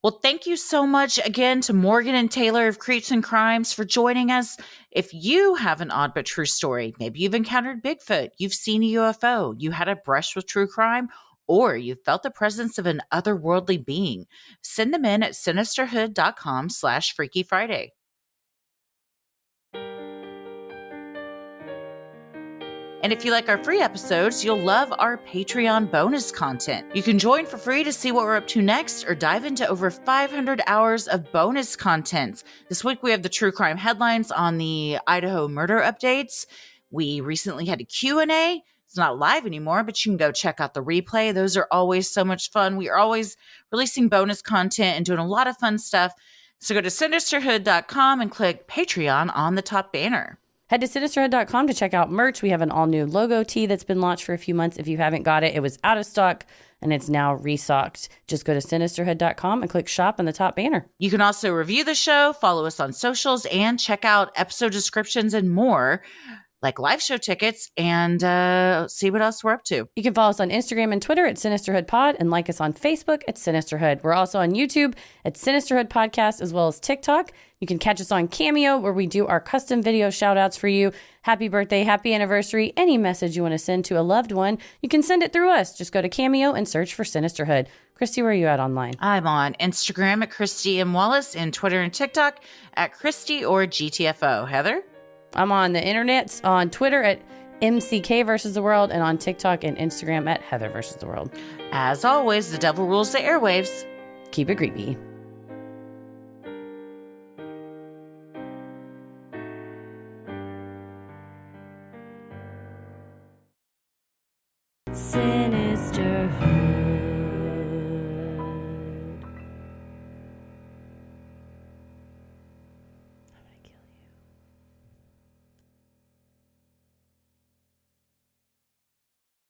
Well, thank you so much again to Morgan and Taylar of Creeps and Crimes for joining us. If you have an odd but true story, maybe you've encountered Bigfoot, you've seen a UFO, you had a brush with true crime, or you felt the presence of an otherworldly being, send them in at sinisterhood.com/Freaky Friday. And if you like our free episodes, you'll love our Patreon bonus content. You can join for free to see what we're up to next or dive into over 500 hours of bonus content. This week we have the true crime headlines on the Idaho murder updates. We recently had a Q&A. It's not live anymore, but you can go check out the replay. Those are always so much fun. We are always releasing bonus content and doing a lot of fun stuff. So go to sinisterhood.com and click Patreon on the top banner. Head to sinisterhood.com to check out merch. We have an all-new logo tee that's been launched for a few months. If you haven't got it, it was out of stock, and it's now restocked. Just go to sinisterhood.com and click shop on the top banner. You can also review the show, follow us on socials, and check out episode descriptions and more, like live show tickets, and see what else we're up to. You can follow us on Instagram and Twitter at Sinisterhood Pod and like us on Facebook at Sinisterhood. We're also on YouTube at Sinisterhood Podcast as well as TikTok. You can catch us on Cameo where we do our custom video shout outs for you. Happy birthday, happy anniversary, any message you want to send to a loved one, you can send it through us. Just go to Cameo and search for Sinisterhood. Christy, where are you at online? I'm on Instagram at Christy M. Wallace and Twitter and TikTok at Christy or GTFO. Heather? I'm on the internets, on Twitter at MCK versus the world, and on TikTok and Instagram at Heather versus the world. As always, the devil rules the airwaves. Keep it creepy. Sinister.